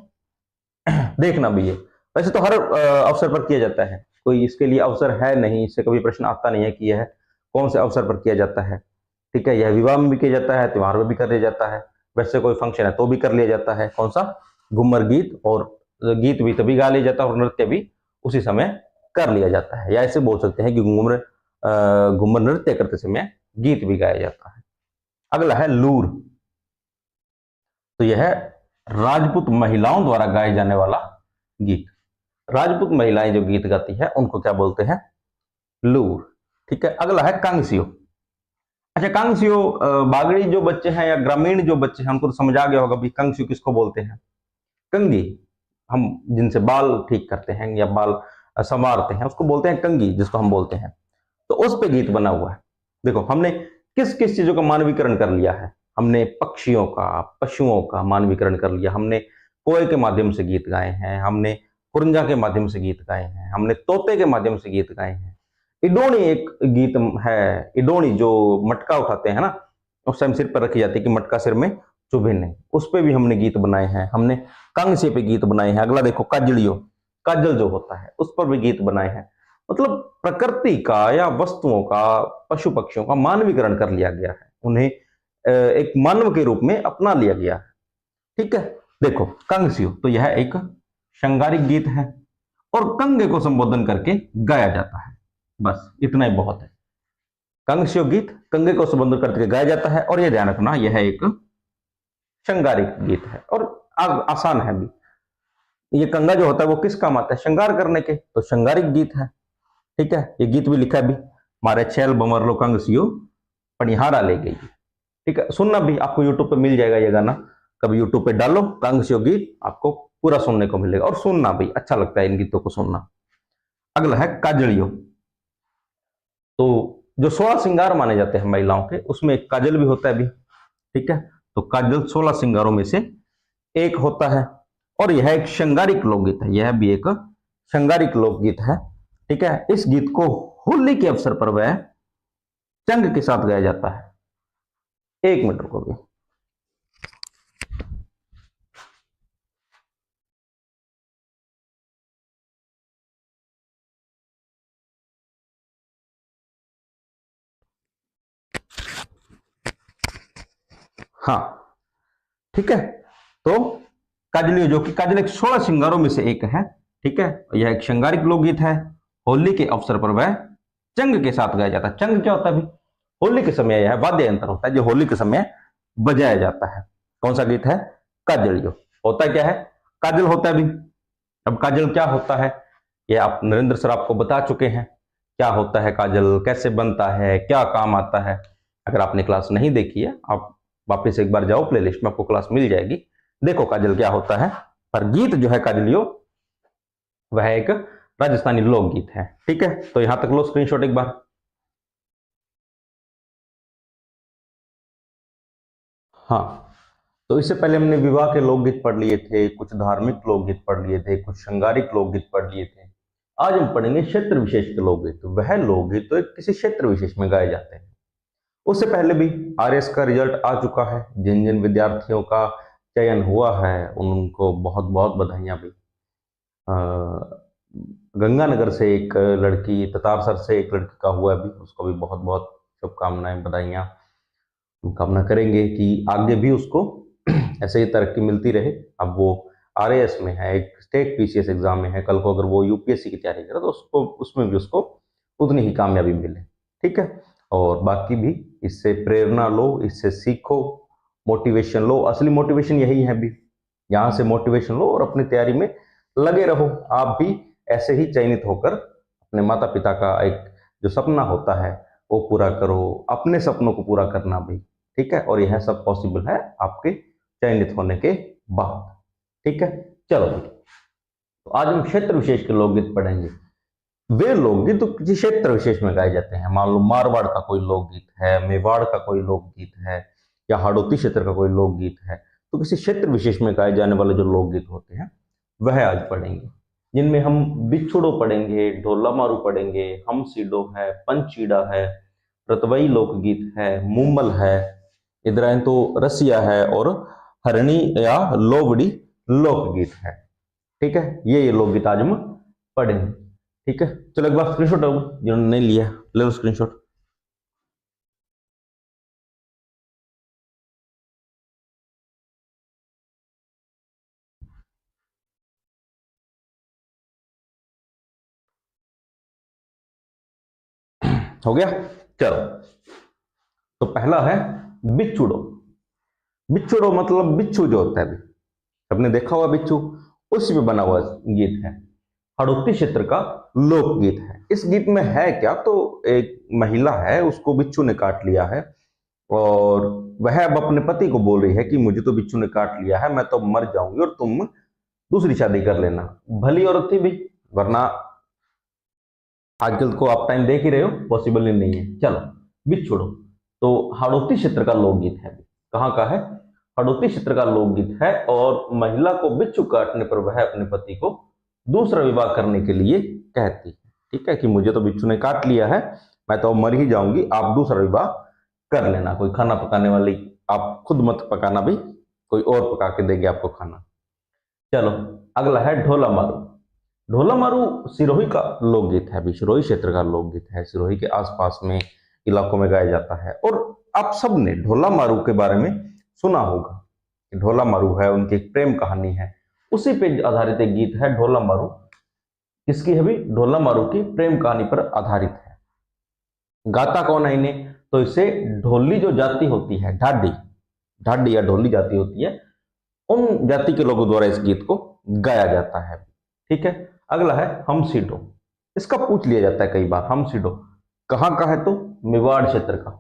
देखना भी है। वैसे तो हर अवसर पर किया जाता है, कोई इसके लिए अवसर है नहीं, इससे कभी प्रश्न आता नहीं है कि यह कौन से अवसर पर किया जाता है। ठीक है, यह विवाह में भी किया जाता है, त्योहार में भी कर लिया जाता है, वैसे कोई फंक्शन है तो भी कर लिया जाता है। कौन सा? घूमर गीत। और गीत भी तभी गा लिया जाता है और नृत्य भी उसी समय कर लिया जाता है, या ऐसे बोल सकते हैं कि घूमर नृत्य करते समय गीत भी गाया जाता है। अगला है लूर। तो यह है राजपूत महिलाओं द्वारा गाए जाने वाला गीत। राजपूत महिलाएं जो गीत गाती है उनको क्या बोलते हैं? लूर। ठीक है, अगला है कांगसियो। अच्छा, कांगसियो बागड़ी जो बच्चे हैं या ग्रामीण जो बच्चे हैं उनको तो समझ आ गया होगा भी कांगसियो किसको बोलते हैं। कंगी, हम जिनसे बाल ठीक करते हैं या बाल संवारते हैं उसको बोलते हैं कंगी, जिसको हम बोलते हैं। तो उस पे गीत बना हुआ है। देखो हमने किस किस चीजों का मानवीकरण कर लिया है, हमने पक्षियों का, पशुओं का मानवीकरण कर लिया, हमने कोए के माध्यम से गीत गाए हैं, हमने कुरंजा के माध्यम से गीत गाए हैं, हमने तोते के माध्यम से गीत गाए हैं। इडोनी एक गीत है, इडोनी जो मटका उठाते हैं ना, उस टाइम सिर पर रखी जाती है कि मटका सिर में चुभे नहीं, उस पर भी हमने गीत बनाए हैं। हमने कांगसे पे गीत बनाए हैं। अगला देखो काजलियो, काजल जो होता है उस पर भी गीत बनाए हैं। मतलब प्रकृति का या वस्तुओं का, पशु पक्षियों का मानवीकरण कर लिया गया है, उन्हें एक मानव के रूप में अपना लिया गया है। ठीक है, देखो कंगसियो, तो यह एक श्रृंगारिक गीत है और कंगे को संबोधन करके गाया जाता है, बस इतना ही बहुत है। कंगसियो गीत कंगे को संबोधन करके गाया जाता है, और यह ध्यान रखना यह एक श्रृंगारिक गीत है और आसान है भी। ये कंगा जो होता है वो किस काम आता है? श्रृंगार करने के, तो श्रृंगारिक गीत है। ठीक है, ये गीत भी लिखा है भी, मारे छैल बमर लो कंगसियो पनिहारा ले गई। ठीक है, सुनना भी आपको यूट्यूब पे मिल जाएगा ये गाना, कभी यूट्यूब पे डालो कंगसियो गीत, आपको पूरा सुनने को मिलेगा और सुनना भी अच्छा लगता है इन गीतों को सुनना। अगला है काजलियो। तो जो 16 श्रृंगार माने जाते हैं महिलाओं के, उसमें एक काजल भी होता है भी। ठीक है, तो काजल 16 श्रृंगारों में से एक होता है और यह एक श्रृंगारिक लोकगीत है, यह भी एक श्रृंगारिक लोकगीत है। ठीक है, इस गीत को होली के अवसर पर वह चंग के साथ गाया जाता है। एक मिनट को भी हाँ, ठीक है, तो काजलियो जो कि काजल एक 16 श्रृंगारों में से एक है। ठीक है, यह एक श्रृंगारिक लोकगीत है। होली के अवसर पर वह चंग के साथ गाया जाता है। चंग क्या होता है? होली के समय यह वाद्य यंत्र होता है जो होली के समय बजाया जाता है। कौन सा गीत है? काजलियो। होता क्या है? काजल होता है भी। अब काजल क्या होता है ये आप नरेंद्र सर आपको बता चुके हैं, क्या होता है काजल, कैसे बनता है, क्या काम आता है। अगर आपने क्लास नहीं देखी है, आप वापस एक बार जाओ, प्लेलिस्ट में आपको क्लास मिल जाएगी, देखो काजल क्या होता है। पर गीत जो है काजलियो वह एक राजस्थानी लोकगीत है। ठीक है, तो यहां तक लो स्क्रीनशॉट एक बार। हाँ, तो इससे पहले हमने विवाह के लोकगीत पढ़ लिए थे, कुछ धार्मिक लोकगीत पढ़ लिए थे, कुछ श्रृंगारिक लोकगीत पढ़ लिए थे। आज हम पढ़ेंगे क्षेत्र विशेष के लोकगीत। वह लोकगीत तो एक किसी क्षेत्र विशेष में गाए जाते हैं। उससे पहले भी आरएस का रिजल्ट आ चुका है। जिन जिन विद्यार्थियों का चयन हुआ है उनको बहुत बहुत बधाइयां भी। गंगानगर से एक लड़की, ततारसर से एक लड़की का हुआ भी, उसको भी बहुत बहुत शुभकामनाएं, बधाइयां। हम कामना करेंगे कि आगे भी उसको ऐसे ही तरक्की मिलती रहे। अब वो आरएएस में है, एक स्टेट पीसीएस एग्जाम में है, कल को अगर वो यूपीएससी की तैयारी करे तो उसको उसमें भी उसको उतनी ही कामयाबी मिले। ठीक है, और बाकी भी इससे प्रेरणा लो, इससे सीखो, मोटिवेशन लो। असली मोटिवेशन यही है भी, यहाँ से मोटिवेशन लो और अपनी तैयारी में लगे रहो। आप भी ऐसे ही चयनित होकर अपने माता पिता का एक जो सपना होता है वो पूरा करो, अपने सपनों को पूरा करना भी। ठीक है, और यह सब पॉसिबल है आपके चयनित होने के बाद। ठीक है, चलो तो आज हम क्षेत्र विशेष के लोकगीत पढ़ेंगे। वे लोकगीत तो किसी क्षेत्र विशेष में गाए जाते हैं। मान लो मारवाड़ का कोई लोकगीत है, मेवाड़ का कोई लोकगीत है, या हाड़ौती क्षेत्र का कोई लोकगीत है, तो किसी क्षेत्र विशेष में गाए जाने वाले जो लोकगीत होते हैं वह आज पढ़ेंगे। जिनमें हम बिछुड़ो पढ़ेंगे, ढोला मारू पढ़ेंगे, हम सीडो है, पंचीड़ा है, रतवई लोकगीत है, मुम्बल है, इधर तो रसिया है, और हरणी या लोवड़ी लोकगीत है। ठीक है, ये लोकगीत आज हम पढ़ेंगे। ठीक है, चलो एक बार स्क्रीनशॉट लो, जिन्होंने नहीं लिया ले लो स्क्रीनशॉट। हो गया, चलो। तो पहला है बिच्छुड़ो। बिच्छुड़ो मतलब बिच्छू जो होता है, अभी सबने देखा हुआ बिच्छू, उसी पे बना हुआ गीत है। हड़ौती क्षेत्र का लोकगीत है। इस गीत में है क्या, तो एक महिला है, उसको बिच्छू ने काट लिया है, और वह अब अपने पति को बोल रही है कि मुझे तो बिच्छू ने काट लिया है, मैं तो मर जाऊंगी और तुम दूसरी शादी कर लेना। भली औरत थी भी, वरना आजकल को आप टाइम देख ही रहे हो, पॉसिबल ही नहीं है। चलो, बिछुड़ो तो हाड़ौती क्षेत्र का लोकगीत है। कहाँ का है? हाड़ौती क्षेत्र का लोकगीत है, और महिला को बिच्छू काटने पर वह अपने पति को दूसरा विवाह करने के लिए कहती है। ठीक है, कि मुझे तो बिच्छू ने काट लिया है, मैं तो मर ही जाऊंगी, आप दूसरा विवाह कर लेना। कोई खाना पकाने वाली आप खुद मत पकाना भाई, कोई और पका के देगी आपको खाना। चलो, अगला है ढोला मारू। ढोला मारू सिरोही का लोकगीत है, अभी सिरोही क्षेत्र का लोकगीत है। सिरोही के आसपास में इलाकों में गाया जाता है, और आप सब ने ढोला मारू के बारे में सुना होगा। ढोला मारू है, उनकी एक प्रेम कहानी है, उसी पे आधारित एक गीत है ढोला मारू। किसकी है भी? ढोला मारू की प्रेम कहानी पर आधारित है। गाता कौन है इन्हें? तो इसे ढोली जो जाति होती है, ढाडी, ढाडी या ढोली जाति होती है, उन जाति के लोगों द्वारा इस गीत को गाया जाता है। ठीक है, अगला है हम सीडो। इसका पूछ लिया जाता है कई बार। हम सीडो कहाँ का है? तो मेवाड़ क्षेत्र का।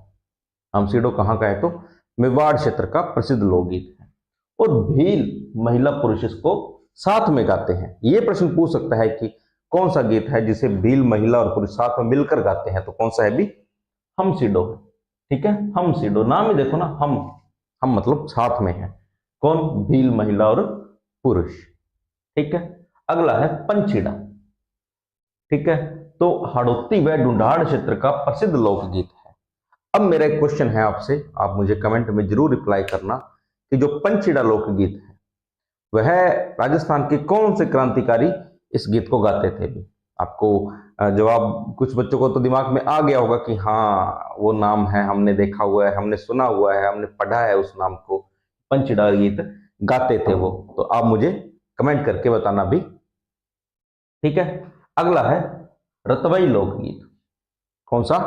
हम सीडो कहाँ का है? तो मेवाड़ क्षेत्र का प्रसिद्ध लोकगीत है। और भील महिला पुरुष इसको साथ में गाते हैं। ये प्रश्न पूछ सकता है कि कौन सा गीत है जिसे भील महिला और पुरुष साथ में मिलकर गाते हैं, तो कौन सा है भी? हम सीडो है। ठीक है, हम सीडो, नाम ही देखो ना, हम मतलब साथ में है। कौन? भील महिला और पुरुष। ठीक है, अगला है पंचीड़ा। ठीक है, तो हाड़ौती व ढूंढाड़ क्षेत्र का प्रसिद्ध लोकगीत है। अब मेरा एक क्वेश्चन है आपसे, आप मुझे कमेंट में जरूर रिप्लाई करना कि जो पंचीड़ा लोकगीत है वह राजस्थान के कौन से क्रांतिकारी इस गीत को गाते थे भी? आपको जवाब, कुछ बच्चों को तो दिमाग में आ गया होगा कि हाँ वो नाम है, हमने देखा हुआ है, हमने सुना हुआ है, हमने पढ़ा है उस नाम को, पंचीड़ा गीत गाते थे वो। तो आप मुझे कमेंट करके बताना भी। ठीक है, अगला है रतवई लोकगीत। कौन सा?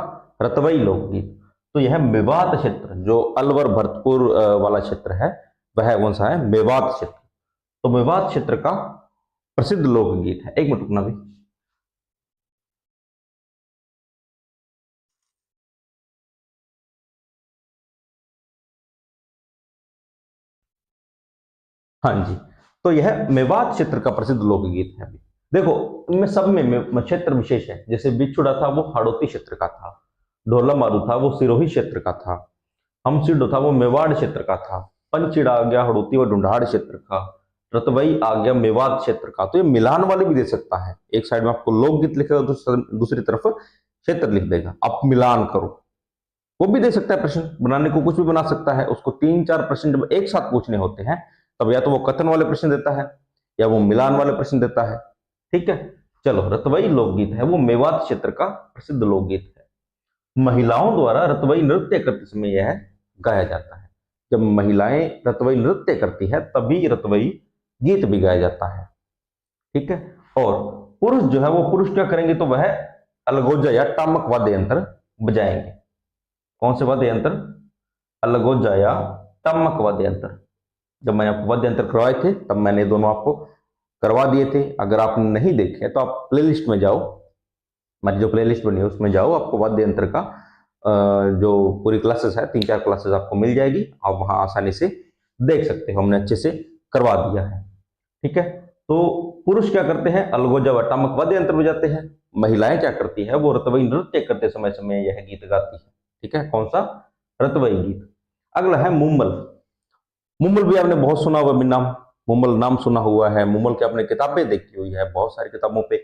रतवई लोकगीत। तो यह मेवात क्षेत्र, जो अलवर भरतपुर वाला क्षेत्र है, वह कौन सा है? मेवात क्षेत्र। तो मेवात क्षेत्र का प्रसिद्ध लोकगीत है। एक मिनट रुकना भी। हाँ जी, तो यह मेवात क्षेत्र का प्रसिद्ध लोकगीत है। देखो इनमें सब में क्षेत्र विशेष है। जैसे बिछुड़ा था वो हाड़ौती क्षेत्र का था, ढोला मारू था वो सिरोही क्षेत्र का था, हमसिडो था वो मेवाड़ क्षेत्र का था, पंचिड़ा आ गया हड़ौती और ढूंढाड़ क्षेत्र का, रतवई आ गया मेवात क्षेत्र का। तो ये मिलान वाले भी दे सकता है, एक साइड में आपको लोकगीत लिखेगा, दूसरी तरफ क्षेत्र लिख देगा, आप मिलान करो। वो भी दे सकता है, प्रश्न बनाने को कुछ भी बना सकता है। उसको 3-4 प्रश्न जब एक साथ पूछने होते हैं तब या तो वो कथन वाले प्रश्न देता है या वो मिलान वाले प्रश्न देता है। ठीक है, चलो रतवई लोकगीत है वो मेवात क्षेत्र का प्रसिद्ध लोकगीत है। महिलाओं द्वारा रतवई नृत्य करते समय यह गाया जाता है। जब महिलाएं रतवई नृत्य करती है तभी रतवई गीत भी गाया जाता है। ठीक है, और पुरुष जो है वो पुरुष क्या करेंगे तो वह अलगोजा या टामक वाद्य यंत्र बजाएंगे। कौन से वाद्य यंत्र? अलगोजा या टामक वाद्य यंत्र। जब मैंने आपको वाद्य यंत्र करवाए थे तब मैंने दोनों आपको करवा दिए थे। अगर आपने नहीं देखे तो आप प्लेलिस्ट में जाओ, हमारी जो प्लेलिस्ट बनी है उसमें जाओ, आपको वाद्य यंत्र का जो पूरी क्लासेस है 3-4 क्लासेस आपको मिल जाएगी, आप वहां आसानी से देख सकते हो, हमने अच्छे से करवा दिया है। ठीक है, तो पुरुष क्या करते हैं? अलगोजा व टामक वाद्य यंत्र बजाते हैं। महिलाएं क्या करती है? वो रतवई नृत्य करते समय समय यह गीत गाती है। ठीक है, कौन सा? रतवई गीत। अगला है मुम्मल। मुम्मल भी आपने बहुत सुना हुआ नाम, मुम्मल नाम सुना हुआ है, मुम्मल की आपने किताबें देखी हुई है, बहुत सारी किताबों पे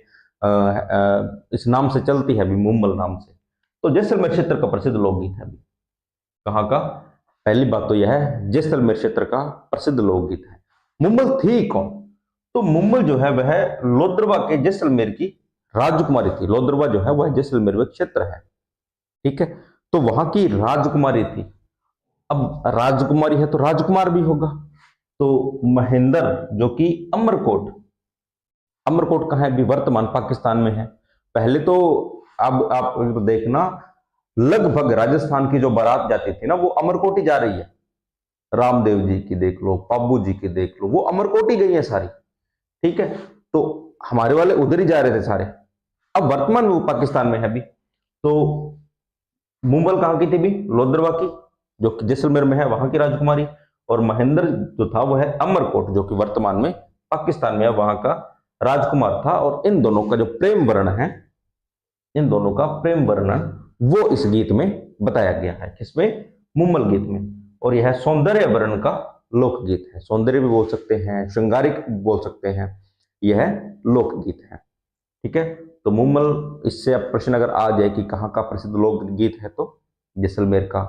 इस नाम से चलती है अभी, मुम्मल नाम से। तो जैसलमेर क्षेत्र का प्रसिद्ध लोकगीत है अभी। कहाँ का? पहली बात तो यह है जैसलमेर क्षेत्र का प्रसिद्ध लोकगीत है। मुम्मल थी कौन? तो मुम्मल जो है वह लोद्रवा के जैसलमेर की राजकुमारी थी। लोद्रवा जो है वह जैसलमेर में क्षेत्र है। ठीक है, तो वहां की राजकुमारी थी। अब राजकुमारी है तो राजकुमार भी होगा। तो महेंद्र जो कि अमरकोट, अमरकोट कहाँ है? अभी वर्तमान पाकिस्तान में है। पहले तो अब आप देखना लगभग राजस्थान की जो बारात जाती थी ना वो अमरकोट ही जा रही है। रामदेव जी की देख लो, पाबू जी की देख लो, वो अमरकोट ही गई है सारी। ठीक है, तो हमारे वाले उधर ही जा रहे थे सारे। अब वर्तमान में वो पाकिस्तान में है अभी। तो मुम्बल कहाँ की थी भी? लोद्रवा की, जो कि जैसलमेर में है, वहां की राजकुमारी। और महेंद्र जो था वो है अमरकोट, जो कि वर्तमान में पाकिस्तान में है, वहां का राजकुमार था। और इन दोनों का जो प्रेम वर्णन है, इन दोनों का प्रेम वर्णन वो इस गीत में बताया गया है। किसमें? मुम्मल गीत में। और यह सौंदर्य वर्णन का लोकगीत है। सौंदर्य भी बोल सकते हैं, श्रृंगारिक बोल सकते हैं, यह लोकगीत है। ठीक है, तो मुम्मल, इससे अब प्रश्न अगर आ जाए कि कहाँ का प्रसिद्ध लोकगीत है तो जैसलमेर का।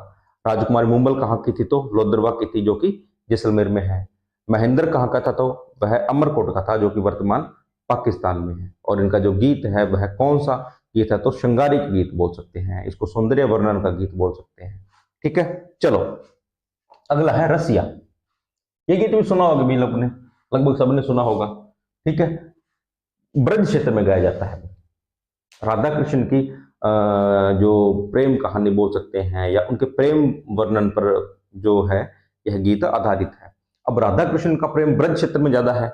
राजकुमारी मुम्बल कहाँ की थी? तो लोद्रवा की थी, जो कि जैसलमेर में है। महेंद्र कहाँ का था? तो वह अमरकोट का था, जो कि वर्तमान पाकिस्तान में है। और इनका जो गीत है वह कौन सा गीत है? तो श्रृंगारिक गीत बोल सकते हैं इसको, सौंदर्य वर्णन का गीत बोल सकते हैं। ठीक है, चलो अगला है रसिया। ये गीत भी सुना होगा भी लोग ने, लगभग सबने सुना होगा। ठीक है, ब्रज क्षेत्र में गाया जाता है। राधा कृष्ण की जो प्रेम कहानी बोल सकते हैं या उनके प्रेम वर्णन पर जो है यह गीत आधारित है। अब राधा कृष्ण का प्रेम ब्रज क्षेत्र में ज्यादा है।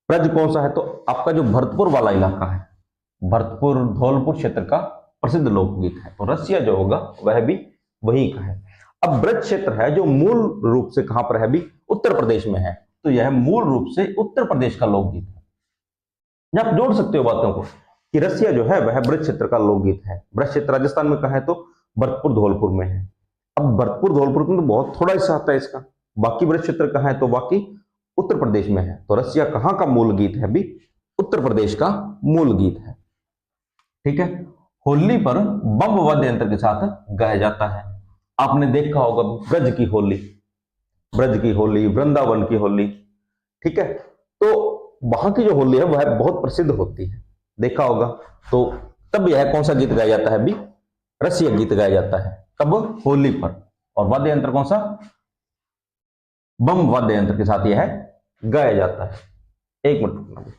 ब्रज कौन सा है? तो आपका जो भरतपुर वाला इलाका है, भरतपुर धौलपुर क्षेत्र का प्रसिद्ध लोकगीत है। तो रसिया जो होगा वह भी वही का है। अब ब्रज क्षेत्र है जो मूल रूप से कहां पर है भी? उत्तर प्रदेश में है। तो यह मूल रूप से उत्तर प्रदेश का लोकगीत है। आप जोड़ सकते हो बातों को कि रसिया जो है वह ब्रज क्षेत्र का लोकगीत है। ब्रज क्षेत्र राजस्थान में कहा है तो भरतपुर धौलपुर में है। अब भरतपुर धौलपुर में तो बहुत थोड़ा हिस्सा आता है इसका। बाकी ब्रज क्षेत्र कहाँ है? तो बाकी उत्तर प्रदेश में है। तो रसिया कहाँ का मूल गीत है भी? उत्तर प्रदेश का मूल गीत है। ठीक है, होली पर बम वाद्य यंत्र के साथ गाया जाता है। आपने देखा होगा ब्रज की होली, ब्रज की होली, वृंदावन की होली। ठीक है, तो वहां की जो होली है वह बहुत प्रसिद्ध होती है, देखा होगा। तो तब यह कौन सा गीत गाया जाता है भी? रसिया गीत गाया जाता है। कब? होली पर। और वाद्य यंत्र कौन सा? बम वाद्य यंत्र के साथ यह गाया जाता है। एक मिनट रुकना।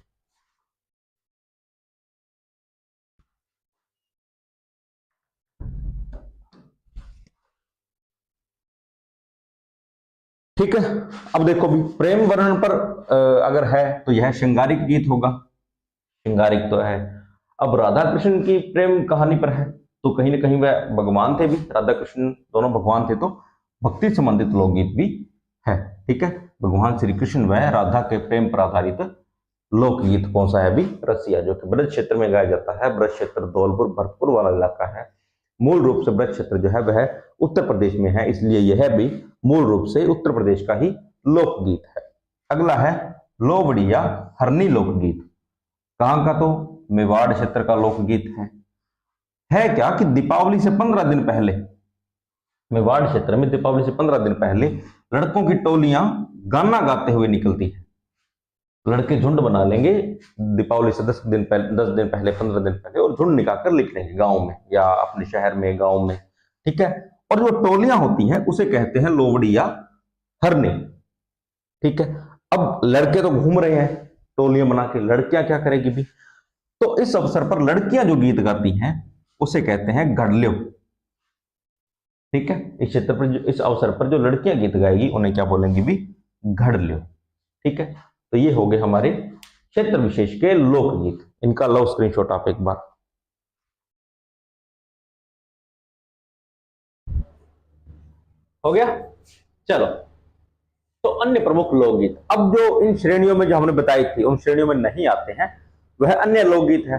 ठीक है, अब देखो भी प्रेम वर्णन पर अगर है तो यह श्रृंगारिक गीत होगा, श्रृंगारिक तो है। अब राधा कृष्ण की प्रेम कहानी पर है तो कहीं ना कहीं वह भगवान थे भी, राधा कृष्ण दोनों भगवान थे, तो भक्ति संबंधित लोकगीत भी है। ठीक है, भगवान श्री कृष्ण वह राधा के प्रेम पर आधारित लोकगीत कौन सा है अभी? रसिया, जो कि ब्रज क्षेत्र में गाया जाता है। ब्रज क्षेत्र धौलपुर भरतपुर वाला इलाका है। मूल रूप से ब्रज क्षेत्र जो है वह उत्तर प्रदेश में है, इसलिए यह भी मूल रूप से उत्तर प्रदेश का ही लोकगीत है। अगला है लोवड़िया हरनी लोकगीत। कहां का? तो मेवाड़ क्षेत्र का लोकगीत है क्या कि दीपावली से 15 दिन पहले, मेवाड़ क्षेत्र में दीपावली से 15 दिन पहले लड़कों की टोलियां गाना गाते हुए निकलती है। लड़के झुंड बना लेंगे दीपावली से 10 दिन पहले 15 दिन पहले, और झुंड निकाल कर लिख लेंगे गांव में या अपने शहर में, गांव में, ठीक है। और जो टोलियां होती हैं उसे कहते हैं लोवड़ी या हरनी, ठीक है। अब लड़के तो घूम रहे हैं टोलियां बना के, लड़कियां क्या करेगी भी? तो इस अवसर पर लड़कियां जो गीत गाती हैं उसे कहते हैं घड़ल्यो, ठीक है। इस क्षेत्र पर इस अवसर पर जो लड़कियां गीत गाएगी उन्हें क्या बोलेंगी भी? घड़ल्यो, ठीक है। तो ये हो गए हमारे क्षेत्र विशेष के लोकगीत। इनका लो स्क्रीनशॉट आप एक बार। हो गया? चलो, तो अन्य प्रमुख लोकगीत, अब जो इन श्रेणियों में जो हमने बताई थी उन श्रेणियों में नहीं आते हैं, वह अन्य लोकगीत है।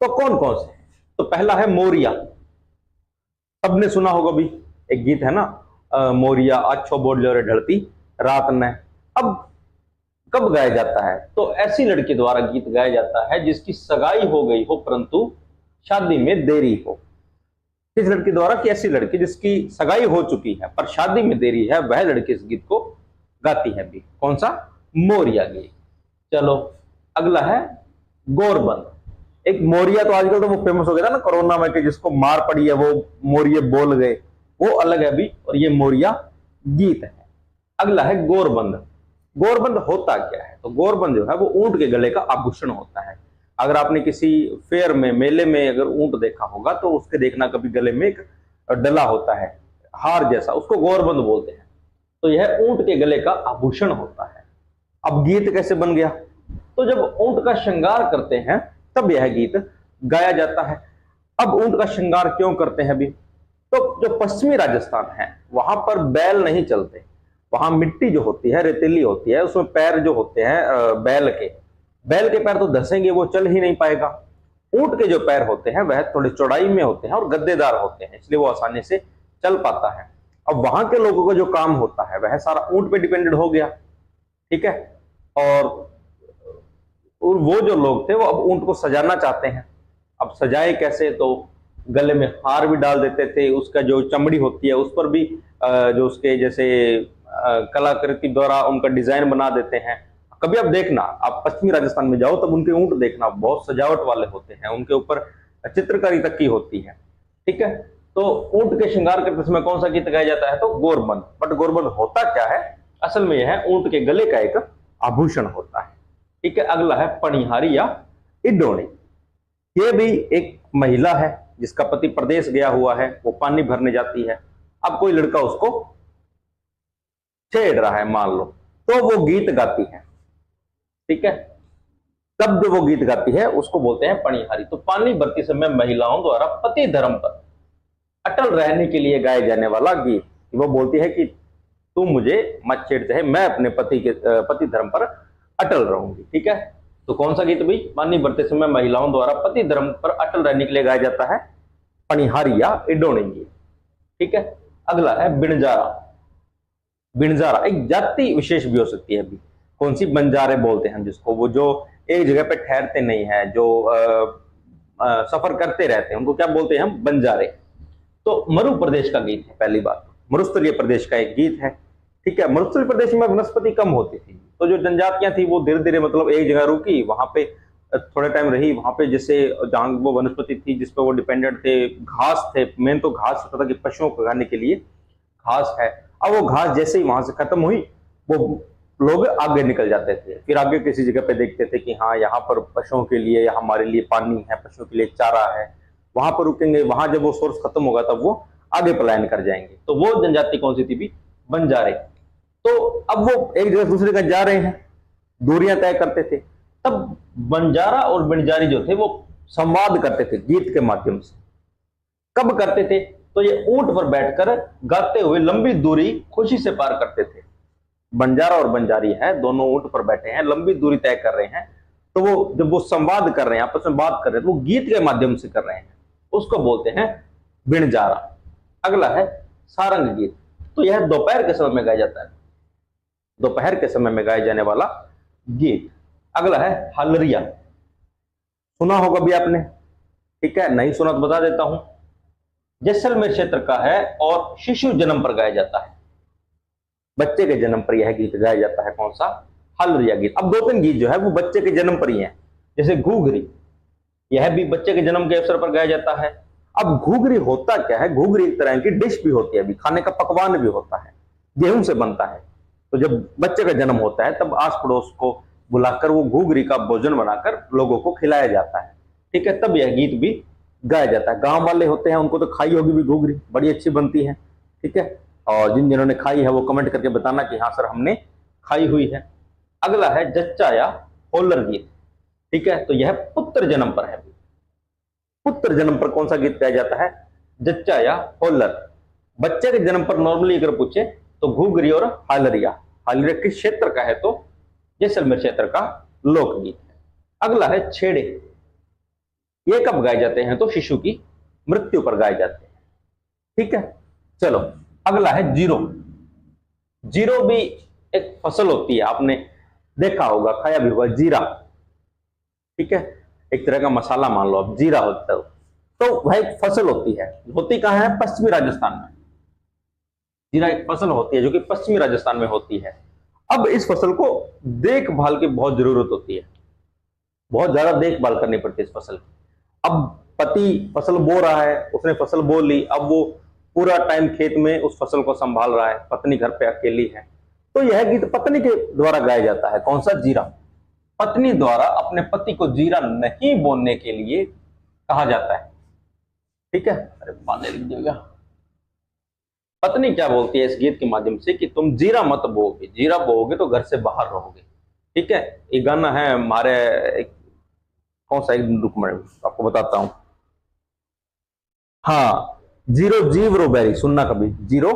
तो कौन कौन से? तो पहला है मोरिया। सबने सुना होगा भी, एक गीत है ना, मोरिया अच्छो बोल लो रे ढलती रात ने। अब कब गाया जाता है? तो ऐसी लड़की द्वारा गीत गाया जाता है जिसकी सगाई हो गई हो परंतु शादी में देरी हो। किस लड़की द्वारा? कि ऐसी लड़की जिसकी सगाई हो चुकी है पर शादी में देरी है, वह लड़की इस गीत को गाती है भी। कौन सा? मोरिया गीत। चलो, अगला है गोरबंद। एक मोरिया तो आजकल तो वो फेमस हो गया था ना कोरोना में, कि जिसको मार पड़ी है वो मोरिये बोल गए, वो अलग है भी, और ये मोरिया गीत है। अगला है गोरबंद। गोरबंद होता क्या है? तो गोरबंद जो है वो ऊंट के गले का आभूषण होता है। अगर आपने किसी फेयर में, मेले में अगर ऊंट देखा होगा तो उसके देखना कभी गले में एक डला होता है हार जैसा, उसको गोरबंद बोलते हैं। तो यह ऊंट के गले का आभूषण होता है। अब गीत कैसे बन गया? तो जब ऊंट का श्रृंगार करते हैं तब यह गीत गाया जाता है। अब ऊंट का श्रृंगार क्यों करते हैं भी? तो जो पश्चिमी राजस्थान है वहां पर बैल नहीं चलते, वहां मिट्टी जो होती है रेतीली होती है, उसमें पैर जो होते हैं बैल के पैर तो धसेंगे, वो चल ही नहीं पाएगा। ऊंट के जो पैर होते हैं वह थोड़ी चौड़ाई में होते हैं और गद्देदार होते हैं, इसलिए वो आसानी से चल पाता है। अब वहां के लोगों का जो काम होता है वह सारा ऊंट पे डिपेंडेड हो गया, ठीक है। और वो जो लोग थे वो अब ऊंट को सजाना चाहते हैं। अब सजाए कैसे? तो गले में हार भी डाल देते थे, उसका जो चमड़ी होती है उस पर भी जो उसके जैसे कलाकृति द्वारा उनका डिजाइन बना देते हैं। कभी आप देखना, आप पश्चिमी राजस्थान में जाओ तब उनके ऊंट देखना बहुत सजावट वाले होते हैं, उनके ऊपर चित्रकारी तक की होती है, ठीक है। तो ऊंट के श्रृंगार करते समय कौन सा गीत गाया जाता है? तो गोरबंद। बट गोरबंद होता क्या है? असल में यह ऊंट के गले का एक आभूषण होता है, ठीक है। अगला है पनिहारी या इडोणी। ये भी एक महिला है जिसका पति प्रदेश गया हुआ है, वो पानी भरने जाती है। अब कोई लड़का उसको छेड़ रहा है मान लो, तो वो गीत गाती है, ठीक है। तब जो वो गीत गाती है उसको बोलते हैं पनिहारी। तो पानी भरती समय महिलाओं द्वारा पति धर्म पर अटल रहने के लिए गाए जाने वाला गीत। वो बोलती है कि तू मुझे मत छेड़, चाहे मैं अपने पति धर्म पर अटल रहूंगी, ठीक है। तो कौन सा गीत भाई? पानी भरते समय महिलाओं द्वारा पति धर्म पर अटल रहने के लिए गाया जाता है पनिहारी या इडोणी गीत, ठीक है। अगला है बिणजारा। बिणजारा एक जाति विशेष भी हो सकती है अभी। कौन सी? बंजारे बोलते हैं जिसको, वो जो एक जगह पे ठहरते नहीं है, जो सफर करते रहते हैं, उनको क्या बोलते हैं हम? बंजारे। तो मरु प्रदेश का गीत है पहली बात, मरुस्थलीय प्रदेश का एक गीत है, ठीक है। मरुस्थलीय प्रदेश में वनस्पति कम होती थी, तो जो जनजातियां थी वो धीरे धीरे मतलब एक जगह रुकी, वहां पे थोड़े टाइम रही, वहां पे जैसे जहां वो वनस्पति थी जिसपे वो डिपेंडेंट थे, घास थे, मेन तो घास होता था कि पशुओं को खाने के लिए घास है। अब वो घास जैसे ही वहां से खत्म हुई, वो लोग आगे निकल जाते थे, फिर आगे किसी जगह पे देखते थे कि हाँ यहाँ पर पशुओं के लिए, हमारे लिए पानी है, पशुओं के लिए चारा है, वहां पर रुकेंगे। वहां जब वो सोर्स खत्म होगा तब वो आगे पलायन कर जाएंगे। तो वो जनजाति कौन सी थी भी? बंजारे। तो अब वो एक जगह दूसरे का जा रहे हैं, दूरियां तय करते थे, तब बंजारा और बंजारी जो थे वो संवाद करते थे गीत के माध्यम से। कब करते थे? तो ये ऊंट पर बैठकर गाते हुए लंबी दूरी खुशी से पार करते थे। बंजारा और बंजारी है, दोनों ऊंट पर बैठे हैं, लंबी दूरी तय कर रहे हैं, तो वो जब वो संवाद कर रहे हैं, आपस में बात कर रहे हैं, तो वो गीत के माध्यम से कर रहे हैं, उसको बोलते हैं बिणजारा। अगला है सारंग गीत। तो यह दोपहर के समय में गाया जाता है, दोपहर के समय में गाए जाने वाला गीत। अगला है हलरिया। सुना होगा भी आपने, ठीक है, नहीं सुना तो बता देता हूं। जैसलमेर क्षेत्र का है और शिशु जन्म पर गाया जाता है, बच्चे के जन्म पर यह गीत गाया जाता है। कौन सा? हलरिया गीत। अब 2-3 गीत जो है वो बच्चे के जन्म पर ही है, जैसे घूघरी, यह भी बच्चे के जन्म के अवसर पर गाया जाता है। अब घूघरी होता क्या है? घूघरी एक तरह की डिश भी होती है, अभी खाने का पकवान भी होता है, गेहूं से बनता है। तो जब बच्चे का जन्म होता है तब आस पड़ोस को बुलाकर वो घूघरी का भोजन बनाकर लोगों को खिलाया जाता है, ठीक है, तब यह गीत भी गाया जाता है। गांव वाले होते हैं उनको तो खाई होगी भी घूघरी, बड़ी अच्छी बनती है, ठीक है। और जिन्होंने खाई है वो कमेंट करके बताना कि हाँ सर हमने खाई हुई है। अगला है जच्चा या होल्लर गीत, ठीक है, तो यह पुत्र जन्म पर है। पुत्र जन्म पर कौन सा गीत गाया जाता है? जच्चा या होल्लर। बच्चे के जन्म पर नॉर्मली अगर पूछे तो घूघरी और हालरिया। हालरिया किस क्षेत्र का है? तो जैसलमेर क्षेत्र का लोकगीत है। अगला है छेड़े। ये कब गाए जाते हैं? तो शिशु की मृत्यु पर गाए जाते हैं, ठीक है। चलो अगला है जीरो। जीरो भी एक फसल होती है, आपने देखा होगा, खाया भी होगा, जीरा, ठीक है, एक तरह का मसाला मान लो आप, जीरा होता है। तो वह एक फसल होती है, होती कहां है? पश्चिमी राजस्थान में। जीरा एक फसल होती है जो कि पश्चिमी राजस्थान में होती है। अब इस फसल को देखभाल की बहुत जरूरत होती है, बहुत ज्यादा देखभाल करनी पड़ती है इस फसल की। अब पति फसल बो रहा है, उसने फसल बो ली, अब वो पूरा टाइम खेत में उस फसल को संभाल रहा है, पत्नी घर पे अकेली है, तो यह गीत पत्नी के द्वारा गाया जाता है। कौन सा? जीरा। पत्नी द्वारा अपने पति को जीरा नहीं बोने के लिए कहा जाता है, ठीक है। अरे पाने लिख दिएगा। पत्नी क्या बोलती है इस गीत के माध्यम से कि तुम जीरा मत बोओगे, जीरा बोओगे तो घर से बाहर रहोगे, ठीक है। ये गाना है हमारे कौन सा, एक रुक मैं आपको बताता हूं। हाँ, जीरो जीव रो बेरी, सुनना कभी, जीरो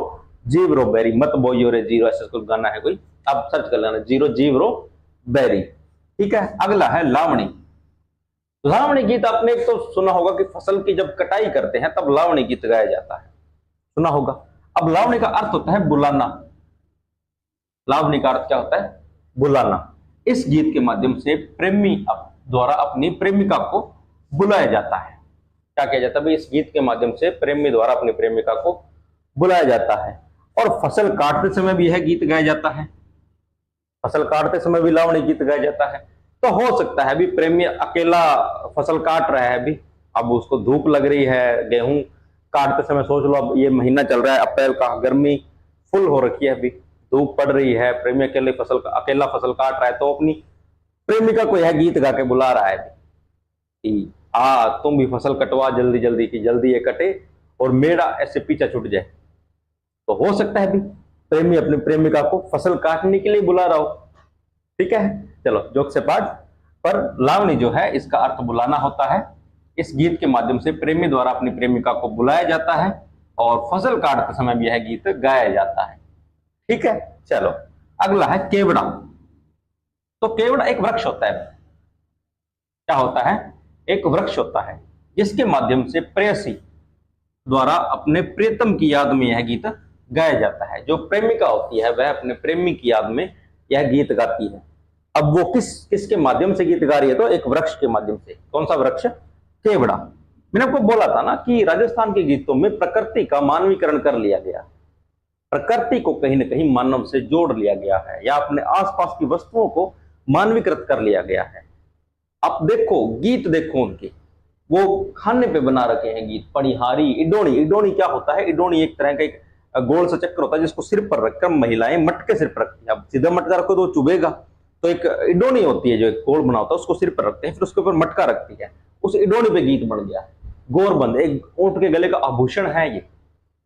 जीव रो बेरी, मत बोइयो रे जीरो, ऐसा कोई गाना है कोई, आप सर्च कर लेना, जीरो जीव रो बेरी, ठीक है। अगला है लावणी। लावणी गीत आपने एक तो सुना होगा कि फसल की जब कटाई करते हैं तब लावणी गीत गाया जाता है, सुना होगा। अब लावणी का अर्थ होता है बुलाना। लावणी का अर्थ क्या होता है? बुलाना। इस गीत के माध्यम से प्रेमी द्वारा अपनी प्रेमिका को बुलाया जाता है। क्या किया जाता है भाई? इस गीत के माध्यम से प्रेमी द्वारा अपनी प्रेमिका को बुलाया जाता है। और फसल काटते समय भी यह गीत गाया जाता है, फसल काटते समय भी लावणी गीत गाया जाता है। तो हो सकता है भी प्रेमी अकेला फसल काट रहा है, भी अब उसको धूप लग रही है, गेहूं काटते समय, सोच लो अब ये महीना चल रहा है अप्रैल का, गर्मी फुल हो रखी है, अभी धूप पड़ रही है, प्रेमी अकेला फसल काट रहा है, तो अपनी प्रेमिका को यह गीत गा के बुला रहा है कि तुम भी फसल कटवा जल्दी जल्दी की, जल्दी ये कटे और मेरा ऐसे पीछा छूट जाए। तो हो सकता है भी प्रेमी अपनी प्रेमिका को फसल काटने के लिए बुला रहा हो, ठीक है। चलो जोक से पाठ, पर लावणी जो है इसका अर्थ बुलाना होता है। इस गीत के माध्यम से प्रेमी द्वारा अपनी प्रेमिका को बुलाया जाता है और फसल काटते समय भी यह गीत गाया जाता है, ठीक है। चलो अगला है केवड़ा। तो केवड़ा एक वृक्ष होता है। क्या होता है? एक वृक्ष होता है जिसके माध्यम से प्रेयसी द्वारा अपने प्रियतम की याद में यह गीत गाया जाता है। जो प्रेमिका होती है वह अपने प्रेमी की याद में यह गीत गाती है। अब वो किसके माध्यम से गीत गा रही है? तो एक वृक्ष के माध्यम से। कौन सा वृक्ष? केवड़ा। मैंने आपको बोला था ना कि राजस्थान के गीतों में प्रकृति का मानवीकरण कर लिया गया, प्रकृति को कहीं ना कहीं मानव से जोड़ लिया गया है, या अपने आसपास की वस्तुओं को मानवीकृत कर लिया गया है। आप देखो गीत, देखो उनके, वो खाने पे बना रखे हैं गीत। पणिहारी, इडोणी। इडोणी क्या होता है? इडोणी एक तरह का एक गोल सा चक्कर होता है जिसको सिर पर रखकर महिलाएं मटके सिर पर रखती है। अब सीधा मटका रखो तो चुभेगा, तो एक इडोणी होती है जो एक गोल बना होता है, उसको सिर पर रखते हैं, फिर उसके ऊपर मटका रखती है, उस इडोणी पे गीत बन गया। गोरबंद एक ऊंट के गले का आभूषण है ये,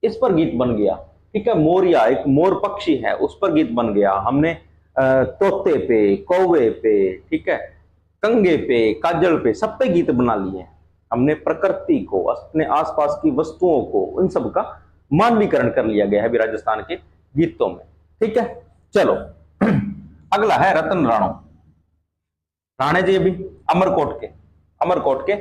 इस पर गीत बन गया, ठीक है। मोरिया एक मोर पक्षी है, उस पर गीत बन गया। हमने तोते पे, कौवे पे, ठीक है, कंगे पे, काजल पे, सब पे गीत बना लिए। हमने प्रकृति को, अपने आसपास की वस्तुओं को, इन सब का मानवीकरण कर लिया गया है राजस्थान के गीतों में, ठीक है। चलो अगला है रतन राणो। राणे जी अभी अमरकोट के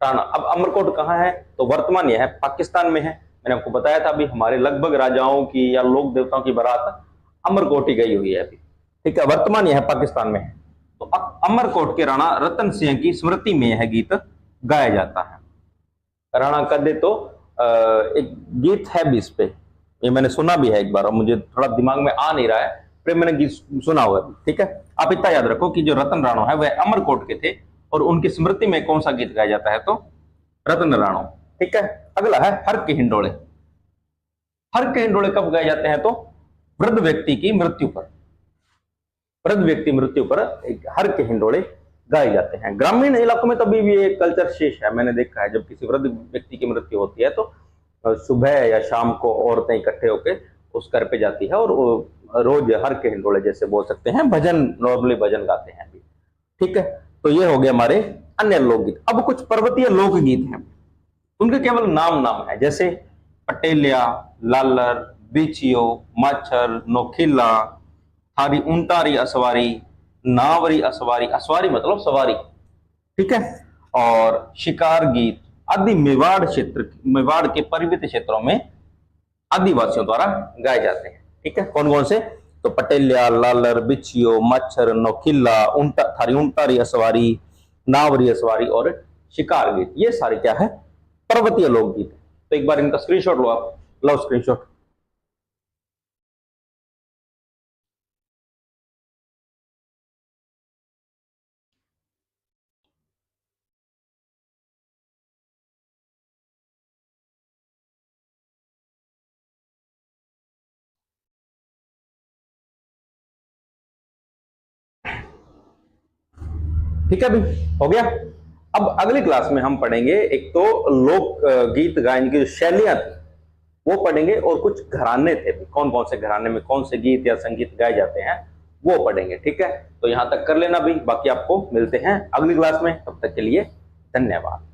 राणा। अब अमरकोट कहाँ है, तो वर्तमान यह है पाकिस्तान में है। मैंने आपको बताया था अभी हमारे लगभग राजाओं की या लोक देवताओं की बारात अमरकोट ही गई हुई है अभी, ठीक है। वर्तमान यह पाकिस्तान में है। तो अमरकोट के राणा रतन सिंह की स्मृति में यह गीत गाया जाता है। राणा कदे तो एक गीत है भी इस पे, ये मैंने सुना भी है एक बार और मुझे थोड़ा दिमाग में आ नहीं रहा है, पर मैंने गीत सुना हुआ है, ठीक है। आप इतना याद रखो कि जो रतन राणो है वह अमरकोट के थे और उनकी स्मृति में कौन सा गीत गाया जाता है, तो रतन राणो, ठीक है। अगला है हर के हिंडोले। हर के हिंडोले कब गाए जाते हैं, तो वृद्ध व्यक्ति की मृत्यु पर, वृद्ध व्यक्ति मृत्यु पर एक हर के हिंडोले गाए जाते हैं। ग्रामीण इलाकों में तभी भी एक कल्चर शेष है, मैंने देखा है जब किसी वृद्ध व्यक्ति की मृत्यु होती है तो सुबह या शाम को औरतें इकट्ठे होकर उस घर पे जाती है और रोज हर के हिंडोले जैसे बोल सकते हैं भजन, नॉर्मली भजन गाते हैं अभी, ठीक है। तो ये हो गए हमारे अन्य लोकगीत। अब कुछ पर्वतीय लोकगीत हैं, उनके केवल नाम है, जैसे पटेलिया, लालर, बिचियो, माछर, नोखिला, थारी ऊंटारी असवारी, नावरी असवारी, असवारी मतलब सवारी, ठीक है। और शिकार गीत आदि मेवाड़ के परिमित क्षेत्रों में आदिवासियों द्वारा गाए जाते हैं, ठीक है। कौन कौन से, तो पटेलिया, लालर, बिछियो, मच्छर, नौखिल्ला, थारी ऊंटारी असवारी, नावरी असवारी और शिकार गीत, ये सारे क्या है, पर्वतीय लोकगीत। तो एक बार इनका स्क्रीनशॉट लो आप, लो स्क्रीनशॉट। ठीक है भाई, हो गया। अब अगली क्लास में हम पढ़ेंगे एक तो लोक गीत गायन की जो शैलियां थी वो पढ़ेंगे और कुछ घराने थे, कौन कौन से घराने में कौन से गीत या संगीत गाए जाते हैं वो पढ़ेंगे, ठीक है। तो यहां तक कर लेना भी, बाकी आपको मिलते हैं अगली क्लास में, तब तक के लिए धन्यवाद।